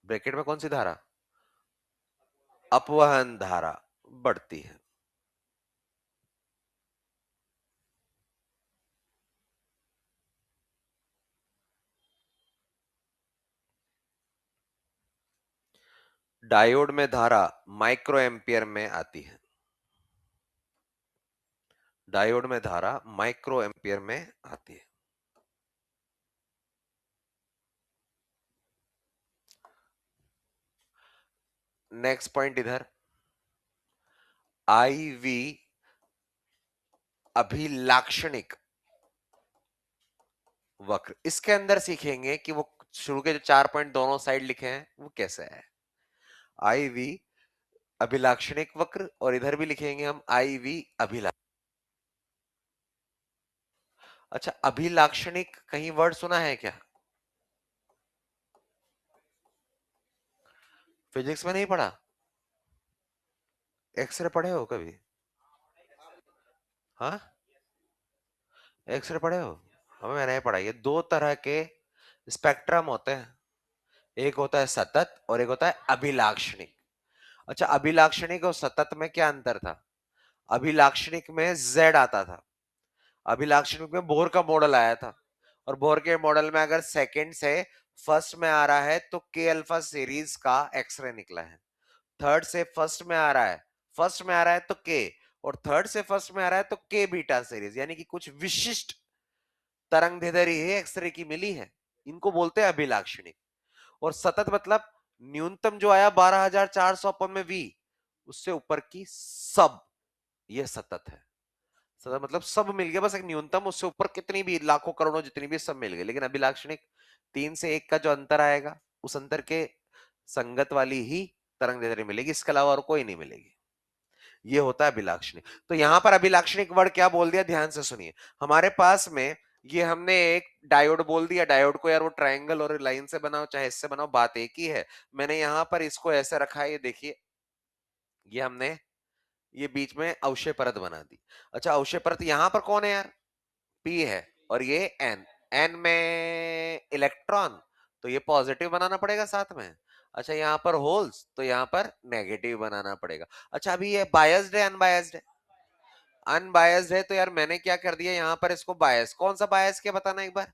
ब्रैकेट में कौन सी धारा, अपवहन धारा बढ़ती है। डायोड में धारा माइक्रो एम्पियर में आती है। डायोड में धारा माइक्रो एम्पियर में आती है। नेक्स्ट पॉइंट इधर, आई वी अभिलाक्षणिक वक्र, इसके अंदर सीखेंगे कि वो शुरू के जो 4 पॉइंट दोनों साइड लिखे हैं वो कैसे है। आई वी अभिलाक्षणिक वक्र, और इधर भी लिखेंगे हम आई वी अभिलाक्षणिक। अच्छा, अभिलाक्षणिक कहीं वर्ड सुना है क्या? फिजिक्स में नहीं पढ़ा? एक्सरे पढ़े हो कभी? हाँ, एक्सरे पढ़े हो? हमें मैंने पढ़ा। ये दो तरह के स्पेक्ट्रम होते हैं, एक होता है सतत और एक होता है अभिलाक्षणिक। अच्छा, अभिलाक्षणिक और सतत में क्या अंतर था? अभिलाक्षणिक में Z आता था, अभिलाक्षणिक में बोर का मॉडल आया था, और बोर के मॉडल में अगर सेकंड से फर्स्ट में आ रहा है तो के अल्फा सीरीज का एक्सरे निकला है। थर्ड से फर्स्ट में आ रहा है, फर्स्ट में आ रहा है तो के, और थर्ड से फर्स्ट में आ रहा है तो के बीटा सीरीज, यानी कि कुछ विशिष्ट तरंग दैर्ध्य ही एक्सरे की मिली है। इनको बोलते हैं अभिलाक्षणिक। और सतत मतलब न्यूनतम जो आया 12,400 अपन में वी, उससे ऊपर की सब, ये सतत है। सतत मतलब सब मिल गया, बस एक न्यूनतम, उससे ऊपर कितनी भी लाखों करोड़ों जितनी भी सब मिल गए। लेकिन अभिलाक्षणिक 3 से 1 का जो अंतर आएगा, उस अंतर के संगत वाली ही तरंग दैर्ध्य मिलेगी, इसके अलावा और कोई नहीं मिलेगी। ये होता है अभिलाक्षणिक। तो यहां पर अभिलाक्षणिक वर्ड क्या बोल दिया, ध्यान से सुनिए। हमारे पास में ये हमने एक डायोड बोल दिया, डायोड को यार वो ट्रायंगल और लाइन से बनाओ चाहे इससे बनाओ, बात एक ही है। मैंने यहां पर इसको ऐसे रखा है, ये देखिए, ये हमने ये बीच में अवक्षय परत बना दी। अच्छा, अवक्षय परत यहां पर कौन है यार, पी है, और ये एन, एन में इलेक्ट्रॉन, तो ये पॉजिटिव बनाना पड़ेगा साथ में। अच्छा, यहाँ पर होल्स, तो यहाँ पर नेगेटिव बनाना पड़ेगा। अच्छा, अभी ये बायस्ड है अनबायस्ड है? अनबायस्ड है, तो यार मैंने क्या कर दिया यहाँ पर, इसको बायस, कौन सा बायस क्या बताना एक बार,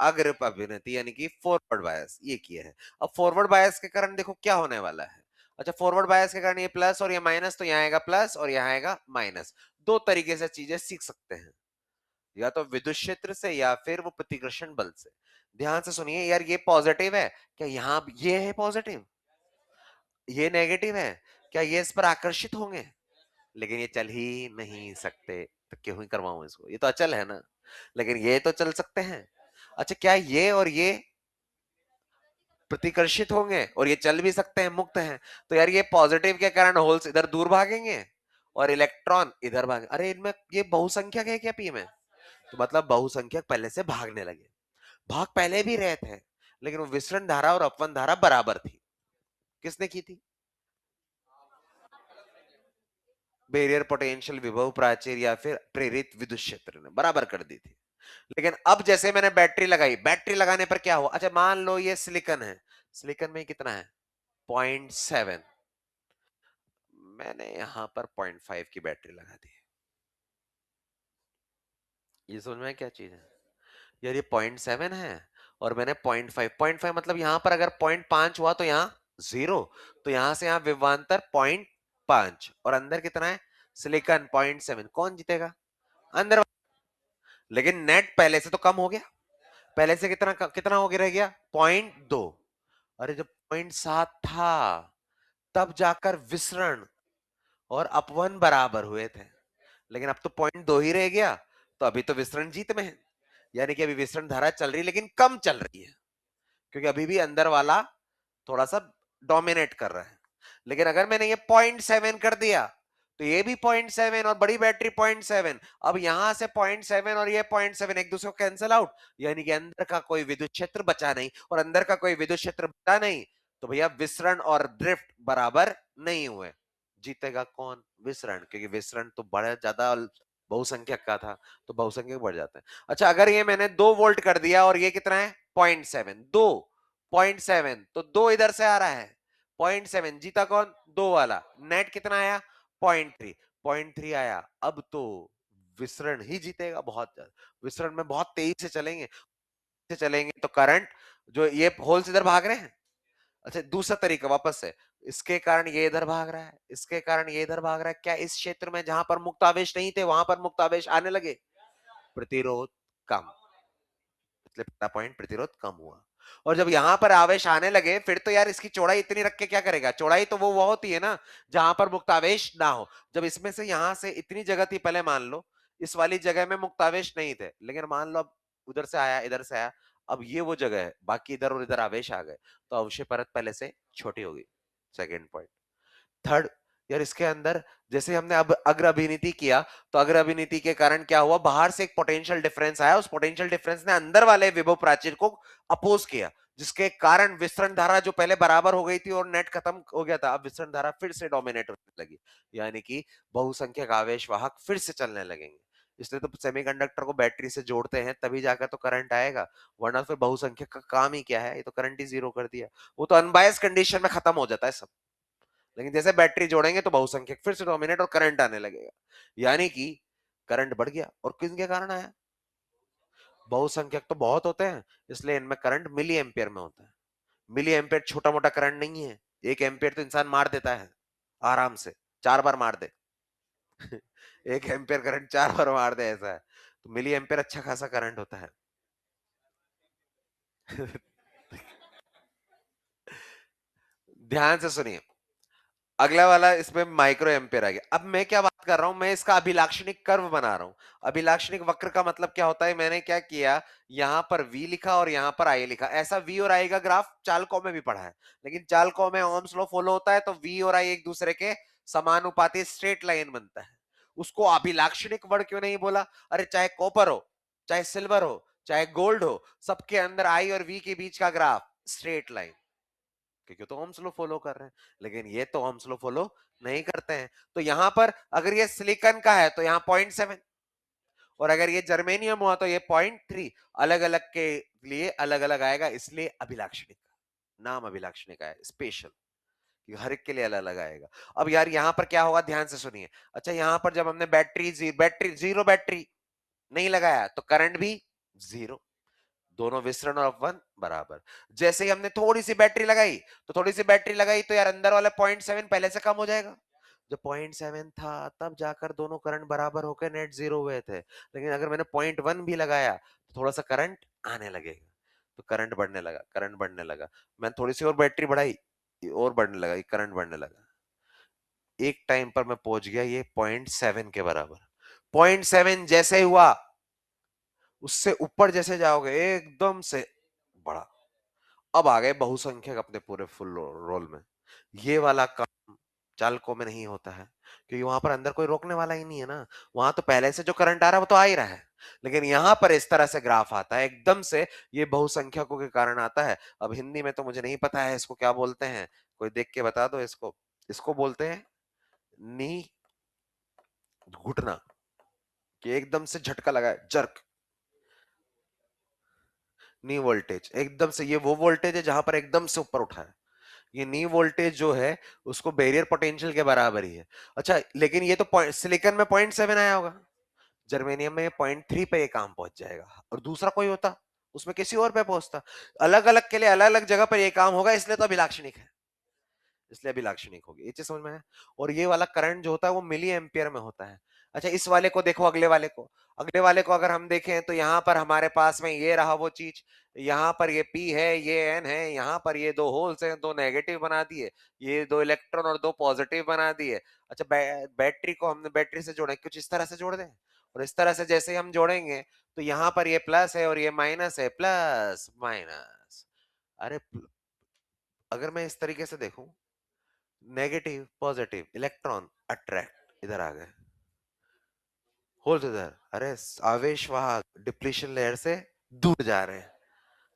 अग्र अभिनति यानी कि फॉरवर्ड बायस, ये किया है। अब फॉरवर्ड बायस के कारण देखो क्या होने वाला है। अच्छा, फॉरवर्ड बायस के कारण ये प्लस और ये माइनस, तो यहाँ आएगा प्लस और यहाँ आएगा माइनस। दो तरीके से चीजें सीख सकते हैं, या तो विद्युत क्षेत्र से या फिर वो प्रतिकर्षण बल से। ध्यान से सुनिए यार, ये पॉजिटिव है क्या, यहाँ ये है पॉजिटिव, ये नेगेटिव है क्या, ये इस पर आकर्षित होंगे, लेकिन ये चल ही नहीं सकते, तो क्यों ही करवाऊं इसको, ये तो अचल है ना, लेकिन ये तो चल सकते हैं। अच्छा, क्या ये और ये प्रतिकर्षित होंगे और ये चल भी सकते हैं, मुक्त हैं, तो यार ये पॉजिटिव के कारण होल्स इधर दूर भागेंगे और इलेक्ट्रॉन इधर भागे। अरे इनमें ये बहुसंख्यक है क्या पी में, तो मतलब बहुसंख्यक पहले से भागने लगे। भाग पहले भी रहे थे, लेकिन वो विसरण धारा और अपवन धारा बराबर थी। किसने की थी, बैरियर पोटेंशियल, विभव प्राचीर या फिर प्रेरित विद्युत क्षेत्र ने बराबर कर दी थी। लेकिन अब जैसे मैंने बैटरी लगाई, बैटरी लगाने पर क्या हुआ, अच्छा मान लो ये सिलिकॉन है, सिलिकॉन में कितना है 0.7, मैंने यहां पर 0.5 की बैटरी लगा दी। ये समझ में क्या चीज है यार, ये 0.7 है और मैंने 0.5, 0.5 मतलब यहां पर अगर 0.5 हुआ तो यहाँ जीरो, तो यहां से यहां विभवांतर 0.5 और अंदर कितना है सिलिकॉन 0.7, कौन जीतेगा अंदर। लेकिन नेट पहले से तो कम हो गया, पहले से कितना कितना हो गया, रह गया 0.2। अरे जब 0.7 था तब जाकर विसरण और अपवन बराबर हुए थे, लेकिन अब तो 0.2 ही रह गया, तो अभी तो विसरण जीत में है, यानी कि अभी विसरण धारा चल रही है लेकिन कम चल रही है, क्योंकि अभी भी अंदर वाला थोड़ा सा डोमिनेट कर रहा है। लेकिन अगर मैंने ये 0.7 कर दिया तो ये भी 0.7 और बड़ी बैटरी 0.7, अब यहां से 0.7 और ये 0.7 एक दूसरे को कैंसिल आउट, यानी कि अंदर का कोई विद्युत क्षेत्र बचा नहीं, और अंदर का कोई विद्युत क्षेत्र बचा नहीं, तो भैया विसरण और ड्रिफ्ट बराबर नहीं हुए। जीतेगा कौन, विसरण, क्योंकि विसरण तो बड़ा ज्यादा बहुसंख्यक का था, तो बहुसंख्यक बढ़ जाता है। अच्छा, अगर ये मैंने 2 वोल्ट कर दिया और ये कितना है 0.7, 2.7, तो 2 इधर से आ रहा है, 0.7 जीता कौन, 2 वाला, नेट कितना आया 0.3, 0.3 आया। अब तो विसरण ही जीतेगा बहुत ज्यादा, विसरण में बहुत तेजी से चलेंगे तो करंट, जो ये होल्स इधर भाग रहे हैं। अच्छा, दूसरा तरीका वापस से, इसके कारण ये इधर भाग रहा है, इसके कारण ये इधर भाग रहा है, क्या इस क्षेत्र में जहां पर मुक्त आवेश नहीं थे वहां पर मुक्त आवेश आने लगे, प्रतिरोध कम, इसलिए पहला पॉइंट प्रतिरोध कम हुआ। और जब यहां पर आवेश आने लगे, फिर तो यार इसकी चौड़ाई इतनी रख के क्या करेगा, चौड़ाई तो वो होती है ना जहां पर मुक्तावेश ना हो। जब इसमें से यहां से इतनी जगह थी, पहले मान लो इस वाली जगह में मुक्तावेश नहीं थे, लेकिन मान लो अब उधर से आया इधर से आया, अब ये वो जगह है, बाकी इधर और इधर आवेश आ गए, तो अवशय परत पहले से छोटी होगी। Second point. थर्ड, यार इसके अंदर जैसे हमने अब अग्र अभिनीति किया, तो अग्र अभिनीति के कारण क्या हुआ, बाहर से एक पोटेंशियल डिफरेंस आया, उस पोटेंशियल डिफरेंस ने अंदर वाले विभव प्राचीर को अपोज किया, जिसके कारण विसरण धारा जो पहले बराबर हो गई थी और नेट खत्म हो गया था, अब विसरण धारा फिर से डोमिनेट होने लगी, यानी कि बहुसंख्यक आवेश वाहक फिर से चलने लगेंगे। इसलिए तो सेमीकंडक्टर को बैटरी से जोड़ते हैं, तभी जाकर तो करंट आएगा, वरना फिर बहुसंख्यक का काम ही क्या है, ये तो करंट ही जीरो कर दिया, वो तो अनबायस कंडीशन में खत्म हो जाता है सब। लेकिन जैसे बैटरी जोड़ेंगे तो बहुसंख्यक फिर से डोमिनेट और करंट आने लगेगा, यानी कि करंट बढ़ गया, और किसके कारण आया, बहुसंख्यक तो बहुत होते हैं, इसलिए इनमें करंट मिली एम्पियर में होता है। मिली एम्पियर छोटा मोटा करंट नहीं है, 1 एम्पियर तो इंसान मार देता है आराम से, 4 बार मार दे। 1 एम्पियर करंट 4 बार मार दे, ऐसा है, तो मिली एम्पियर अच्छा खासा करंट होता है। ध्यान से सुनिए, अगला वाला इसमें माइक्रो एम्पेयर आ गया। अब मैं क्या बात कर रहा हूं, मैं इसका अभिलाक्षणिक कर्व बना रहा हूं। अभिलाक्षणिक वक्र का मतलब क्या होता है, मैंने क्या किया, यहां पर V लिखा और यहां पर I लिखा, ऐसा V और I का ग्राफ चालकों में भी पढ़ा है, लेकिन चालकों में ओम्स लॉ फॉलो होता है, तो V और I एक दूसरे के समानुपाती स्ट्रेट लाइन बनता है। उसको अभिलाक्षणिक वर्ड क्यों नहीं बोला, अरे चाहे कॉपर हो, चाहे सिल्वर हो, चाहे गोल्ड हो, सबके अंदर I और V के बीच का ग्राफ स्ट्रेट लाइन, क्योंकि तो ओम्स लॉ फॉलो कर रहे हैं, लेकिन ये तो ओम्स लॉ फॉलो नहीं करते हैं। तो यहां पर अगर ये सिलिकॉन का है तो यहाँ 0.7, और अगर ये जर्मेनियम हुआ तो ये 0.3, अलग अलग के लिए अलग अलग आएगा, इसलिए अभिलाक्षणिक नाम अभिलाक्षणिक है, स्पेशल, हर एक के लिए अलग अलग आएगा। अब यार यहां पर क्या होगा, ध्यान से सुनिए। अच्छा, यहां पर जब हमने बैटरी जीरो बैटरी नहीं लगाया तो करंट भी जीरो, दोनों विसरण और अपवन बराबर। जैसे ही हमने थोड़ी सी बैटरी लगाई, तो यार अंदर वाला 0.7 पहले से कम हो जाएगा। जब 0.7 था तब जाकर दोनों करंट बराबर होकर नेट जीरो हुए थे, लेकिन अगर मैंने 0.1 भी लगाया तो थोड़ा सा करंट आने लगेगा, तो करंट बढ़ने लगा, करंट बढ़ने लगा। मैंने थोड़ी सी और बैटरी बढ़ाई, और बढ़ने लगा, करंट बढ़ने लगा। एक टाइम पर मैं पहुंच गया ये 0.7 के बराबर। 0.7 जैसे ही हुआ, उससे ऊपर जैसे जाओगे एकदम से बढ़ा। अब आ गए बहुसंख्यक अपने पूरे फुल रोल में। ये वाला काम चालकों में नहीं होता है, क्योंकि वहां पर अंदर कोई रोकने वाला ही नहीं है ना। वहां तो पहले से जो करंट आ रहा है वो तो आ ही रहा है, लेकिन यहां पर इस तरह से ग्राफ आता है एकदम से, ये बहुसंख्यकों के कारण आता है। अब हिंदी में तो मुझे नहीं पता है इसको क्या बोलते हैं, कोई देख के बता दो इसको। इसको बोलते हैं नी घुटना, कि एकदम से झटका लगा है, जर्क। नी वोल्टेज एकदम से, ये वो वोल्टेज है जहां पर एकदम से ऊपर उठा है। ये नी वोल्टेज जो है उसको बैरियर पोटेंशियल के बराबर ही है। अच्छा, लेकिन ये तो सिलिकॉन में 0.7 आया होगा, जर्मेनियम में 0.3 पे ये काम पहुंच जाएगा। और दूसरा कोई होता उसमें किसी और पे पहुंचता। अलग अलग के लिए अलग अलग जगह पर ये काम होगा, इसलिए तो अभिलाक्षणिक है, इसलिए अभी लाक्षणिक होगी। ये चीज समझ में आया। और ये वाला करंट जो होता है वो मिली एम्पियर में होता है। अच्छा, इस वाले को देखो, अगले वाले को, अगर हम देखें तो यहाँ पर हमारे पास में ये रहा वो चीज, यहाँ पर ये P है, ये N है, यहाँ पर ये दो होल्स हैं, दो नेगेटिव बना दिए, ये दो इलेक्ट्रॉन और दो पॉजिटिव बना दिए। अच्छा, बैटरी को हमने बैटरी से जोड़े, कुछ इस तरह से जोड़ दें, और इस तरह से जैसे ही हम जोड़ेंगे तो यहाँ पर ये प्लस है और ये माइनस है, प्लस माइनस। अरे अगर मैं इस तरीके से देखूं, नेगेटिव पॉजिटिव इलेक्ट्रॉन अट्रैक्ट इधर आ गए, होल्स इधर, अरे आवेश वाहक डिप्लीशन लेयर से दूर जा रहे हैं।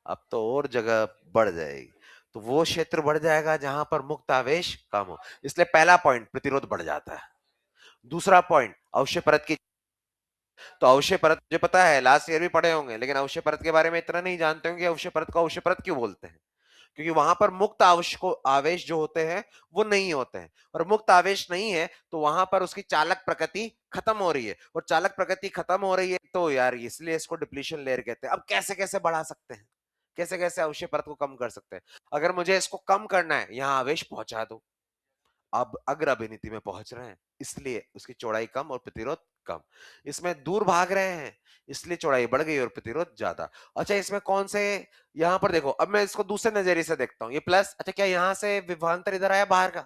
अब तो और जगह बढ़ जाएगी, तो वो क्षेत्र बढ़ जाएगा जहां पर मुक्त आवेश कम हो, इसलिए पहला पॉइंट प्रतिरोध बढ़ जाता है। दूसरा पॉइंट अवश्य परत की, तो अवश्य परत मुझे पता है, लास्ट ईयर भी पढ़े होंगे, लेकिन अवश्य परत के बारे में इतना नहीं जानते होंगे, अवश्य परत को अवश्य परत क्यों बोलते हैं। क्योंकि वहां पर मुक्त आवेश जो होते हैं वो नहीं होते हैं, और मुक्त आवेश नहीं है तो वहां पर उसकी चालक प्रकृति खत्म हो रही है, और चालक प्रकृति खत्म हो रही है तो यार इसलिए इसको डिप्लीशन लेयर कहते हैं। अब कैसे कैसे बढ़ा सकते हैं, कैसे कैसे अवश्य परत को कम कर सकते हैं। अगर मुझे इसको कम करना है, यहां आवेश पहुंचा दो, अब अग्र अभिनीति में पहुंच रहे हैं इसलिए उसकी चौड़ाई कम और प्रतिरोध कम। इसमें दूर भाग रहे हैं इसलिए चौड़ाई बढ़ गई और प्रतिरोध ज्यादा। अच्छा, इसमें कौन से, यहां पर देखो, अब मैं इसको दूसरे नजरिए से देखता हूं, ये प्लस, अच्छा क्या यहां से विभवांतर इधर आया बाहर का,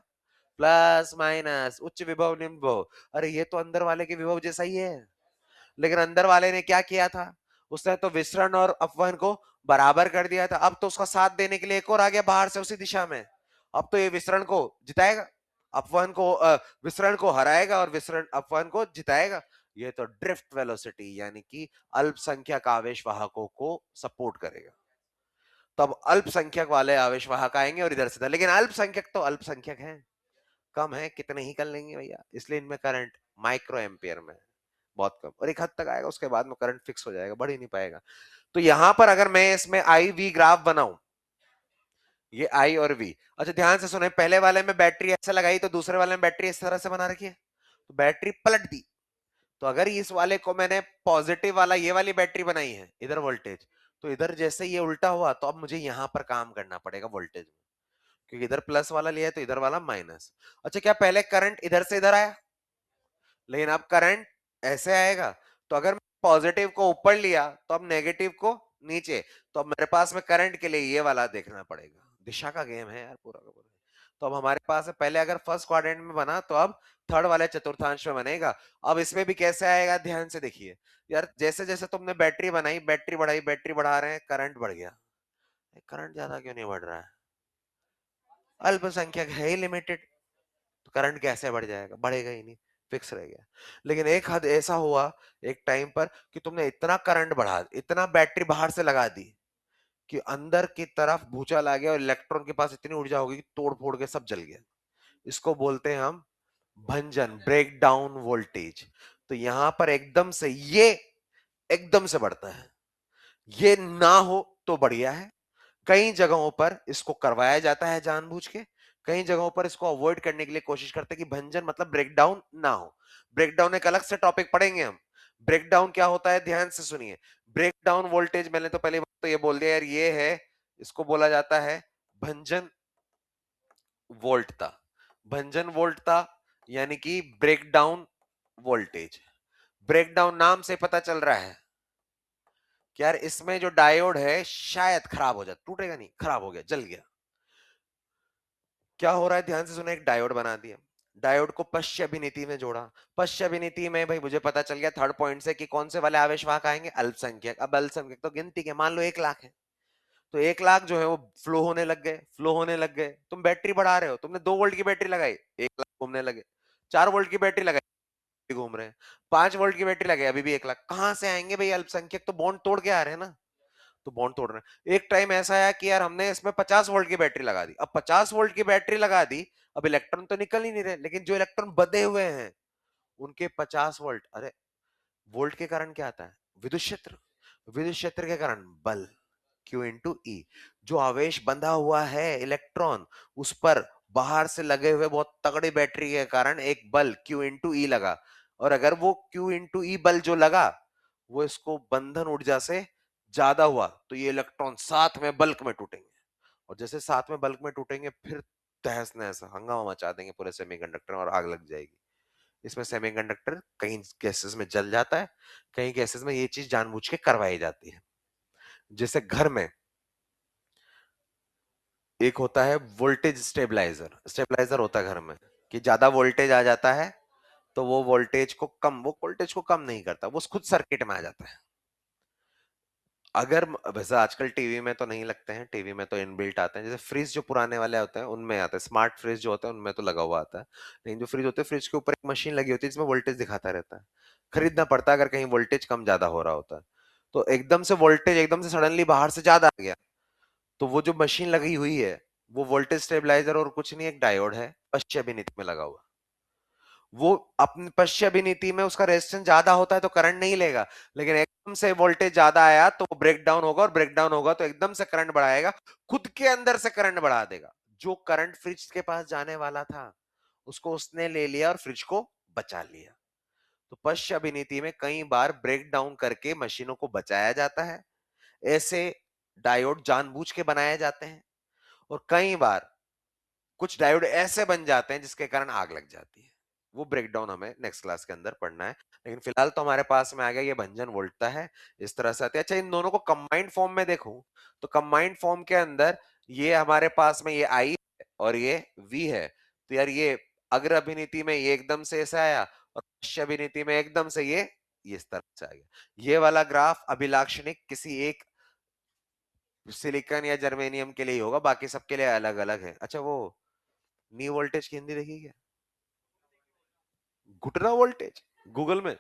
प्लस माइनस उच्च विभव निम्न विभव, अरे ये तो अंदर वाले के विभव जैसा ही है। लेकिन अंदर वाले ने क्या किया था, उसने तो विसरण और अपवहन को बराबर कर दिया था। अब तो उसका साथ देने के लिए एक और आ गया बाहर से उसी दिशा में, अब तो ये विसरण को जिताएगा, अपवहन को विसरण को हराएगा और विसरण अपवहन को जिताएगा। ये तो ड्रिफ्ट वेलोसिटी यानी कि अल्पसंख्यक आवेश वाहकों को सपोर्ट करेगा। तो अब अल्पसंख्यक वाले आवेश वाहक आएंगे और इधर से, लेकिन अल्पसंख्यक तो अल्पसंख्यक है, कम है, कितने ही कर लेंगे भैया, इसलिए इनमें करंट माइक्रो एम्पियर में बहुत कम, और एक हद तक आएगा, उसके बाद में करंट फिक्स हो जाएगा, बढ़ ही नहीं पाएगा। तो यहां पर अगर मैं इसमें आई वी ग्राफ बनाऊं, ये आई और वी, अच्छा ध्यान से सुने, पहले वाले में बैटरी ऐसे लगाई तो दूसरे वाले में बैटरी इस तरह से बना रखी है, तो बैटरी पलट दी। तो अगर इस वाले को मैंने पॉजिटिव वाला ये वाली बैटरी बनाई है, इधर वोल्टेज, तो इधर जैसे ये उल्टा हुआ तो अब मुझे यहां पर काम करना पड़ेगा वोल्टेज में, क्योंकि इधर प्लस वाला लिया है तो इधर वाला माइनस। अच्छा, क्या पहले करंट इधर से इधर आया, लेकिन अब करंट ऐसे आएगा, तो अगर मैं पॉजिटिव को ऊपर लिया तो अब नेगेटिव को नीचे, तो अब मेरे पास में करंट के लिए ये वाला देखना पड़ेगा, दिशा का गेम है यार पूरा का पूरा। तो अब हमारे पास है, पहले अगर फर्स्ट क्वाड्रेंट में बना तो अब थर्ड वाले चतुर्थांश में बनेगा। अब इसमें भी कैसे आएगा, ध्यान से देखिए यार, जैसे जैसे तुमने बैटरी बनाई, बैटरी बढ़ाई, बैटरी बढ़ा रहे हैं, करंट बढ़ गया, करंट ज्यादा क्यों नहीं बढ़ रहा है, अल्पसंख्यक है ही लिमिटेड, तो करंट कैसे बढ़ जाएगा, बढ़ेगा ही नहीं, फिक्स रह गया। लेकिन एक हद ऐसा हुआ एक टाइम पर कि तुमने इतना करंट बढ़ा, इतना बैटरी बाहर से लगा दी कि अंदर की तरफ भूचाल आ गया और इलेक्ट्रॉन के पास इतनी ऊर्जा होगी कि तोड़ फोड़ के सब जल गया। इसको बोलते हैं हम भंजन, ब्रेक डाउन वोल्टेज। तो यहां पर एकदम से ये एकदम से बढ़ता है, ये ना हो तो बढ़िया है। कई जगहों पर इसको करवाया जाता है जानबूझ के, कई जगहों पर इसको अवॉइड करने के लिए कोशिश करते हैं कि भंजन मतलब ब्रेकडाउन ना हो। ब्रेकडाउन एक अलग से टॉपिक पढ़ेंगे हम, ब्रेकडाउन क्या होता है ध्यान से सुनिए। ब्रेकडाउन वोल्टेज मैंने तो पहले तो ये बोल दिया यार ये है, इसको बोला जाता है भंजन वोल्टता। भंजन वोल्टता यानी कि break down voltage. Break down नाम से पता चल रहा है कि यार इसमें जो डायोड है शायद खराब हो जाए, टूटेगा नहीं, खराब हो गया, जल गया। क्या हो रहा है, ध्यान से सुना, एक डायोड बना दिया, डायोड को पश्च अभिनीति में जोड़ा। पश्च अभिनीति में भाई मुझे पता चल गया थर्ड पॉइंट से कि कौन से वाले आवेश वाहक आएंगे, अल्पसंख्यक। अब अल्पसंख्यक तो गिनती के, मान लो 1 लाख है, तो 1 लाख जो है वो फ्लो होने लग गए, फ्लो होने लग गए। तुम बैटरी बढ़ा रहे हो, तुमने 2 वोल्ट की बैटरी लगाई, 1 लाख घूमने लगे। 4 वोल्ट की बैटरी लगाई, घूम रहे हैं। 5 वोल्ट की बैटरी लगाई, अभी भी 1 लाख। कहां से आएंगे भाई अल्पसंख्यक, तो बॉन्ड तोड़ के आ रहे हैं ना, तो बॉन्ड तोड़ रहे हैं। एक टाइम ऐसा आया कि यार हमने इसमें 50 वोल्ट की बैटरी लगा दी। अब 50 वोल्ट की बैटरी लगा दी, अब इलेक्ट्रॉन तो निकल ही नहीं रहे, लेकिन जो इलेक्ट्रॉन बंधे हुए हैं उनके 50 वोल्ट, अरे वोल्ट के कारण क्या आता है, विद्युत क्षेत्र। विद्युत क्षेत्र के कारण बल, Q इंटू ई। जो आवेश बंधा हुआ है इलेक्ट्रॉन, उस पर बाहर से लगे हुए बहुत तगड़ी बैटरी के कारण एक बल Q इंटू ई लगा। और अगर वो Q इंटू ई बल जो लगा वो इसको बंधन ऊर्जा से ज्यादा हुआ, तो ये इलेक्ट्रॉन साथ में बल्क में टूटेंगे। और जैसे साथ में बल्क में टूटेंगे, फिर तहस नहस हंगामा मचा देंगे पूरे सेमीकंडक्टर और आग लग जाएगी। इसमें सेमीकंडक्टर कहीं केसेस में जल जाता है, कहीं केसेस में ये चीज जानबूझ के करवाई जाती है। जैसे घर में एक होता है वोल्टेज स्टेबलाइजर, स्टेबलाइजर होता है घर में, कि ज्यादा वोल्टेज आ जाता है तो वो वोल्टेज को कम नहीं करता, वो खुद सर्किट में आ जाता है। अगर वैसे आजकल टीवी में तो नहीं लगते हैं, टीवी में तो इनबिल्ट आते हैं, जैसे फ्रिज जो पुराने वाले होते हैं उनमें आते हैं, स्मार्ट फ्रिज जो होते हैं उनमें तो लगा हुआ आता है। लेकिन जो फ्रिज होते हैं, फ्रिज के ऊपर एक मशीन लगी होती है जिसमें वोल्टेज दिखाता रहता है। खरीदना पड़ता है अगर कहीं वोल्टेज कम ज्यादा हो रहा होता है। तो एकदम से वोल्टेज एकदम से सडनली बाहर से ज्यादा आ गया, तो वो जो मशीन लगी हुई है वो वोल्टेज स्टेबलाइजर और कुछ नहीं, एक डायोड है पश्च अभिनीति में लगा हुआ। वो अपनी पश्च अभिनीति में उसका रेजिस्टेंस ज्यादा होता है तो करंट नहीं लेगा, लेकिन एकदम से वोल्टेज ज्यादा आया तो वो ब्रेक डाउन होगा, और ब्रेक डाउन होगा तो एकदम से करंट बढ़ाएगा, खुद के अंदर से करंट बढ़ा देगा। जो करंट फ्रिज के पास जाने वाला था उसको उसने ले लिया और फ्रिज को बचा लिया। तो पश्च अभिनीति में कई बार ब्रेक डाउन करके मशीनों को बचाया जाता है। ऐसे डायोड जानबूझ के बनाए जाते हैं, और कई बार कुछ डायोड ऐसे बन जाते हैं जिसके कारण आग लग जाती है। वो ब्रेकडाउन हमें नेक्स्ट क्लास के अंदर पढ़ना है, लेकिन फिलहाल तो हमारे पास में आ गया ये भंजन वोल्टता है, इस तरह से आते हैं। अच्छा, इन दोनों को कंबाइंड फॉर्म में देखूं तो कंबाइंड फॉर्म के अंदर ये हमारे पास में ये आई है और ये वी है, तो यार ये अग्र अभिनीति में ये एकदम से ऐसा आया, और पश्च अभिनीति में एकदम से ये इस तरह से आ गया। ये वाला ग्राफ अभिलाक्षणिक किसी एक सिलिकॉन या जर्मेनियम के लिए ही होगा, बाकी सबके लिए अलग अलग है। अच्छा, वो नी वोल्टेज की हिंदी देखी क्या, घुटना वोल्टेज, गूगल में।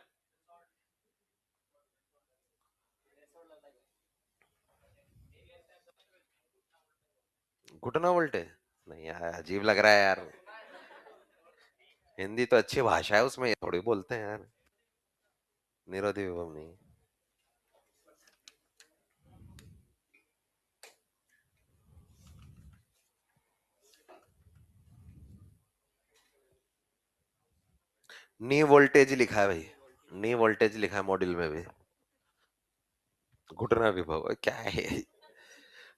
घुटना वोल्टेज, नहीं यार, अजीब लग रहा है यार। हिंदी तो अच्छी भाषा है, उसमें ये थोड़ी बोलते हैं यार, निरोधी विभव नहीं। नी वोल्टेज लिखा है भाई, नी वोल्टेज लिखा है मॉड्यूल में भी। घुटना विभव क्या है।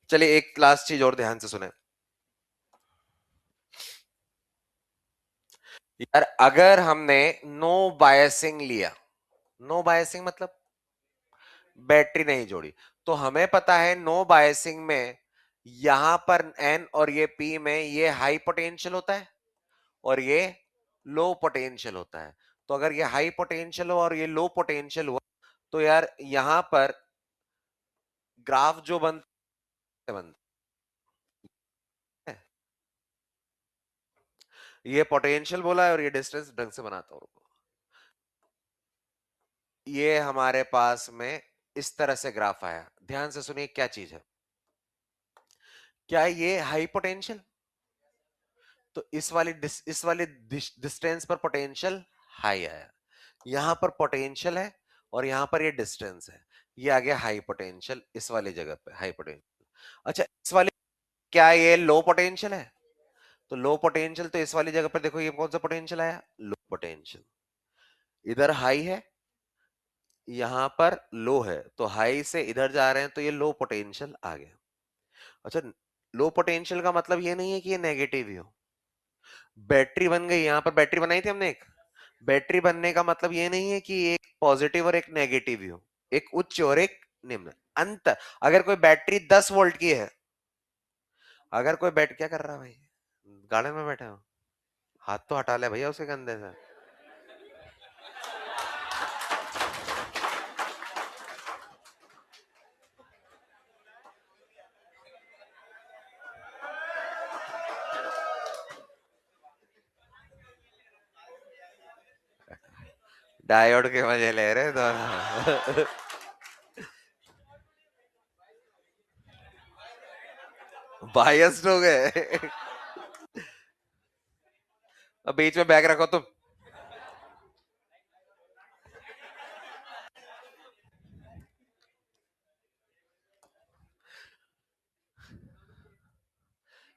चलिए एक लास्ट चीज और ध्यान से सुने यार, अगर हमने नो बायसिंग लिया, नो बायसिंग मतलब बैटरी नहीं जोड़ी, तो हमें पता है नो बायसिंग में यहां पर एन और ये पी में ये हाई पोटेंशियल होता है और ये लो पोटेंशियल होता है। तो अगर ये हाई पोटेंशियल हो और ये लो पोटेंशियल हुआ, तो यार यहां पर ग्राफ जो बनता है, ये पोटेंशियल बोला है और ये डिस्टेंस ढंग से बनाता हूं, ये हमारे पास में इस तरह से ग्राफ आया। ध्यान से सुनिए क्या चीज है, क्या ये हाई पोटेंशियल, तो इस वाली डिस्टेंस पर पोटेंशियल हाई आया, यहां पर पोटेंशियल है और यहां पर ये डिस्टेंस है, ये आ गया हाई पोटेंशियल इस वाली जगह पे, हाई पोटेंशियल। अच्छा, इस वाली क्या ये लो पोटेंशियल है, तो लो पोटेंशियल तो इस वाली जगह पर देखो, ये कौन सा पोटेंशियल आया, लो पोटेंशियल। इधर हाई है, यहां पर लो है तो हाई से इधर जा रहे हैं तो ये लो पोटेंशियल आ गया। अच्छा, लो पोटेंशियल का मतलब ये नहीं है कि ये नेगेटिव ही हो। बैटरी बन गई, यहां पर बैटरी बनाई थी हमने एक। बैटरी बनने का मतलब ये नहीं है कि एक पॉजिटिव और एक नेगेटिव ही हो, एक उच्च और एक निम्न अंतर। अगर कोई बैटरी 10 वोल्ट की है, अगर कोई बैट क्या कर रहा है भाई, गार्डन में बैठे हो, हाथ तो हटा ले भैया उसके कंधे से। डायोड के मजे ले रहे दोनों। बायस्ड हो गए। अब बीच में बैग रखो तुम।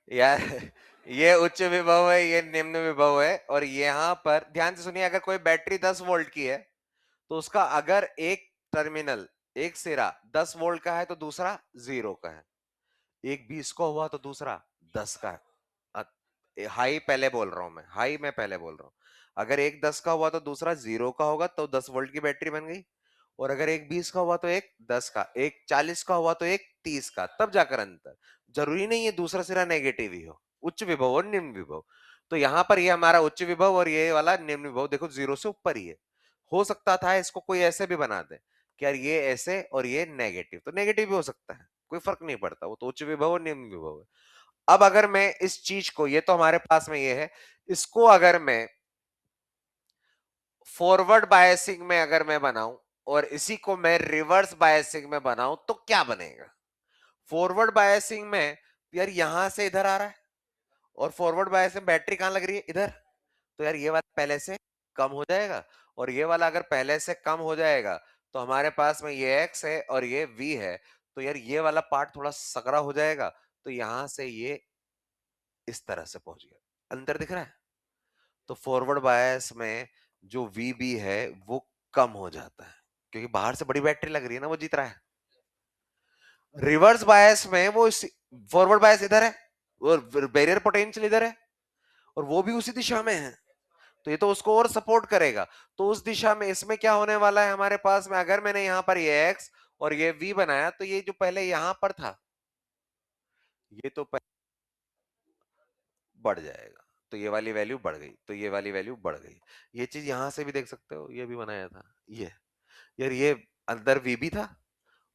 यार ये उच्च विभव है, ये निम्न विभव है, और यहाँ पर ध्यान से सुनिए, अगर कोई बैटरी 10 वोल्ट की है तो उसका अगर एक टर्मिनल, एक सिरा 10 वोल्ट का है तो दूसरा 0 का है। एक 20 का हुआ तो दूसरा 10 का है। हाई पहले बोल रहा हूं मैं, हाई मैं पहले बोल रहा हूं। अगर एक 10 का हुआ तो दूसरा 0 का होगा, तो 10 वोल्ट की बैटरी बन गई। और अगर एक 20 का हुआ तो एक 10 का, एक 40 का हुआ तो एक 30 का, तब जाकर अंतर। जरूरी नहीं है दूसरा सिरा नेगेटिव ही हो, उच्च विभव और निम्न विभव। तो यहां पर ये हमारा उच्च विभव और ये वाला निम्न विभव देखो 0 से ऊपर ही है। हो सकता था इसको कोई ऐसे भी बना दे कि यार ये ऐसे और ये नेगेटिव, तो नेगेटिव भी हो सकता है, कोई फर्क नहीं पड़ता, वो तो उच्च विभव और निम्न विभव है। अब अगर मैं इस चीज को, ये तो हमारे पास में ये है, इसको अगर मैं फॉरवर्ड बायसिंग में अगर मैं बनाऊं और इसी को मैं रिवर्स बायसिंग में बनाऊं तो क्या बनेगा। फॉरवर्ड बायसिंग में यार यहां से इधर आ रहा है, और फॉरवर्ड बायस में बैटरी कहां लग रही है, इधर। तो यार ये वाला पहले से कम हो जाएगा, और ये वाला अगर पहले से कम हो जाएगा तो हमारे पास में ये एक्स है और ये वी है। तो यार ये वाला पार्ट थोड़ा सकरा हो जाएगा, तो यहां से ये इस तरह से पहुंच गया। अंतर दिख रहा है। तो फॉरवर्ड बायस में जो वीबी है वो कम हो जाता है, क्योंकि बाहर से बड़ी बैटरी लग रही है ना, वो जीत रहा है। रिवर्स बायस में वो फॉरवर्ड बायस इधर है, और बैरियर पोटेंशियल इधर है, और वो भी उसी दिशा में है, तो ये तो उसको और सपोर्ट करेगा। तो उस दिशा में इसमें क्या होने वाला है हमारे पास में, अगर मैंने यहां पर ये एक्स और ये वी बनाया, तो ये जो पहले यहां पर था ये तो बढ़ जाएगा, तो ये वाली वैल्यू बढ़ गई, तो ये वाली वैल्यू बढ़ गई। ये चीज यहां से भी देख सकते हो, ये भी बनाया था ये। यार ये अंदर वी भी था,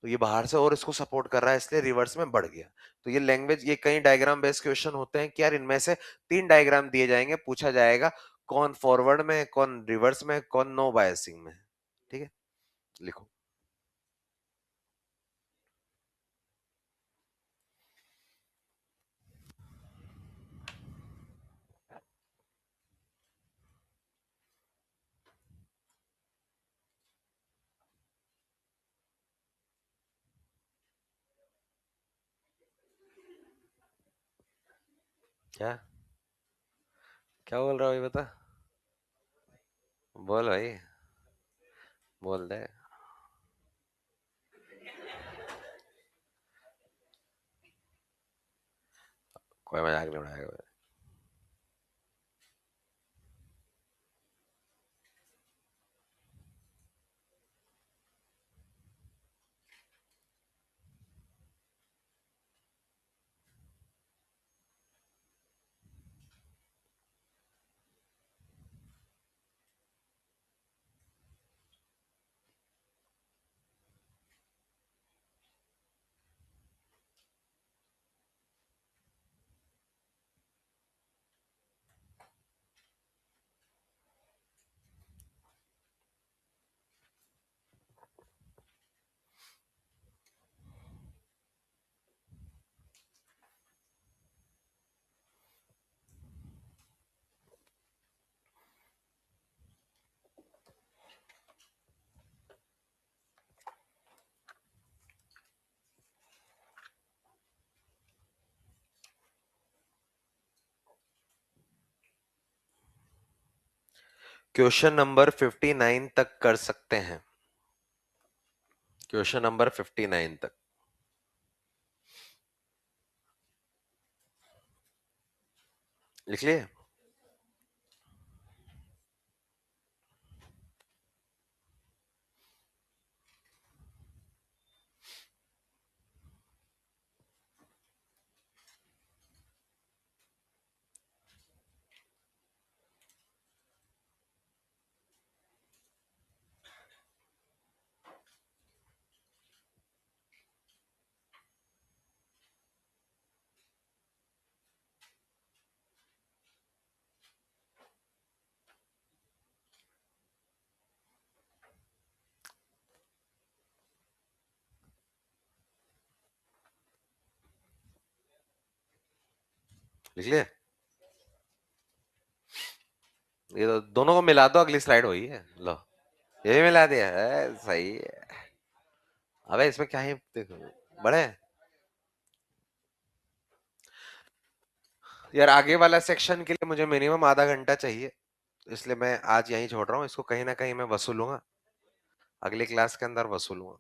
तो ये बाहर से और इसको सपोर्ट कर रहा है, इसलिए रिवर्स में बढ़ गया। तो ये लैंग्वेज, ये कई डायग्राम बेस्ड क्वेश्चन होते हैं कि यार इनमें से 3 डायग्राम दिए जाएंगे, पूछा जाएगा कौन फॉरवर्ड में है, कौन रिवर्स में है, कौन नो बायसिंग में है। ठीक है, लिखो। क्या क्या बोल रहा हो ये बता। बोल भाई, बोल दे। कोई मजाक नहीं उड़ाएगा। क्वेश्चन नंबर 59 तक कर सकते हैं। क्वेश्चन नंबर 59 तक लिख लिए। लिख लिए। ये तो दोनों को मिला दो, अगली स्लाइड वही है। लो, ये भी मिला दिया है, सही है। अबे इसमें क्या ही देखो, बड़े यार आगे वाला सेक्शन के लिए मुझे मिनिमम आधा घंटा चाहिए, इसलिए मैं आज यहीं छोड़ रहा हूँ इसको, कहीं ना कहीं मैं वसूलूंगा, अगली क्लास के अंदर वसूलूंगा।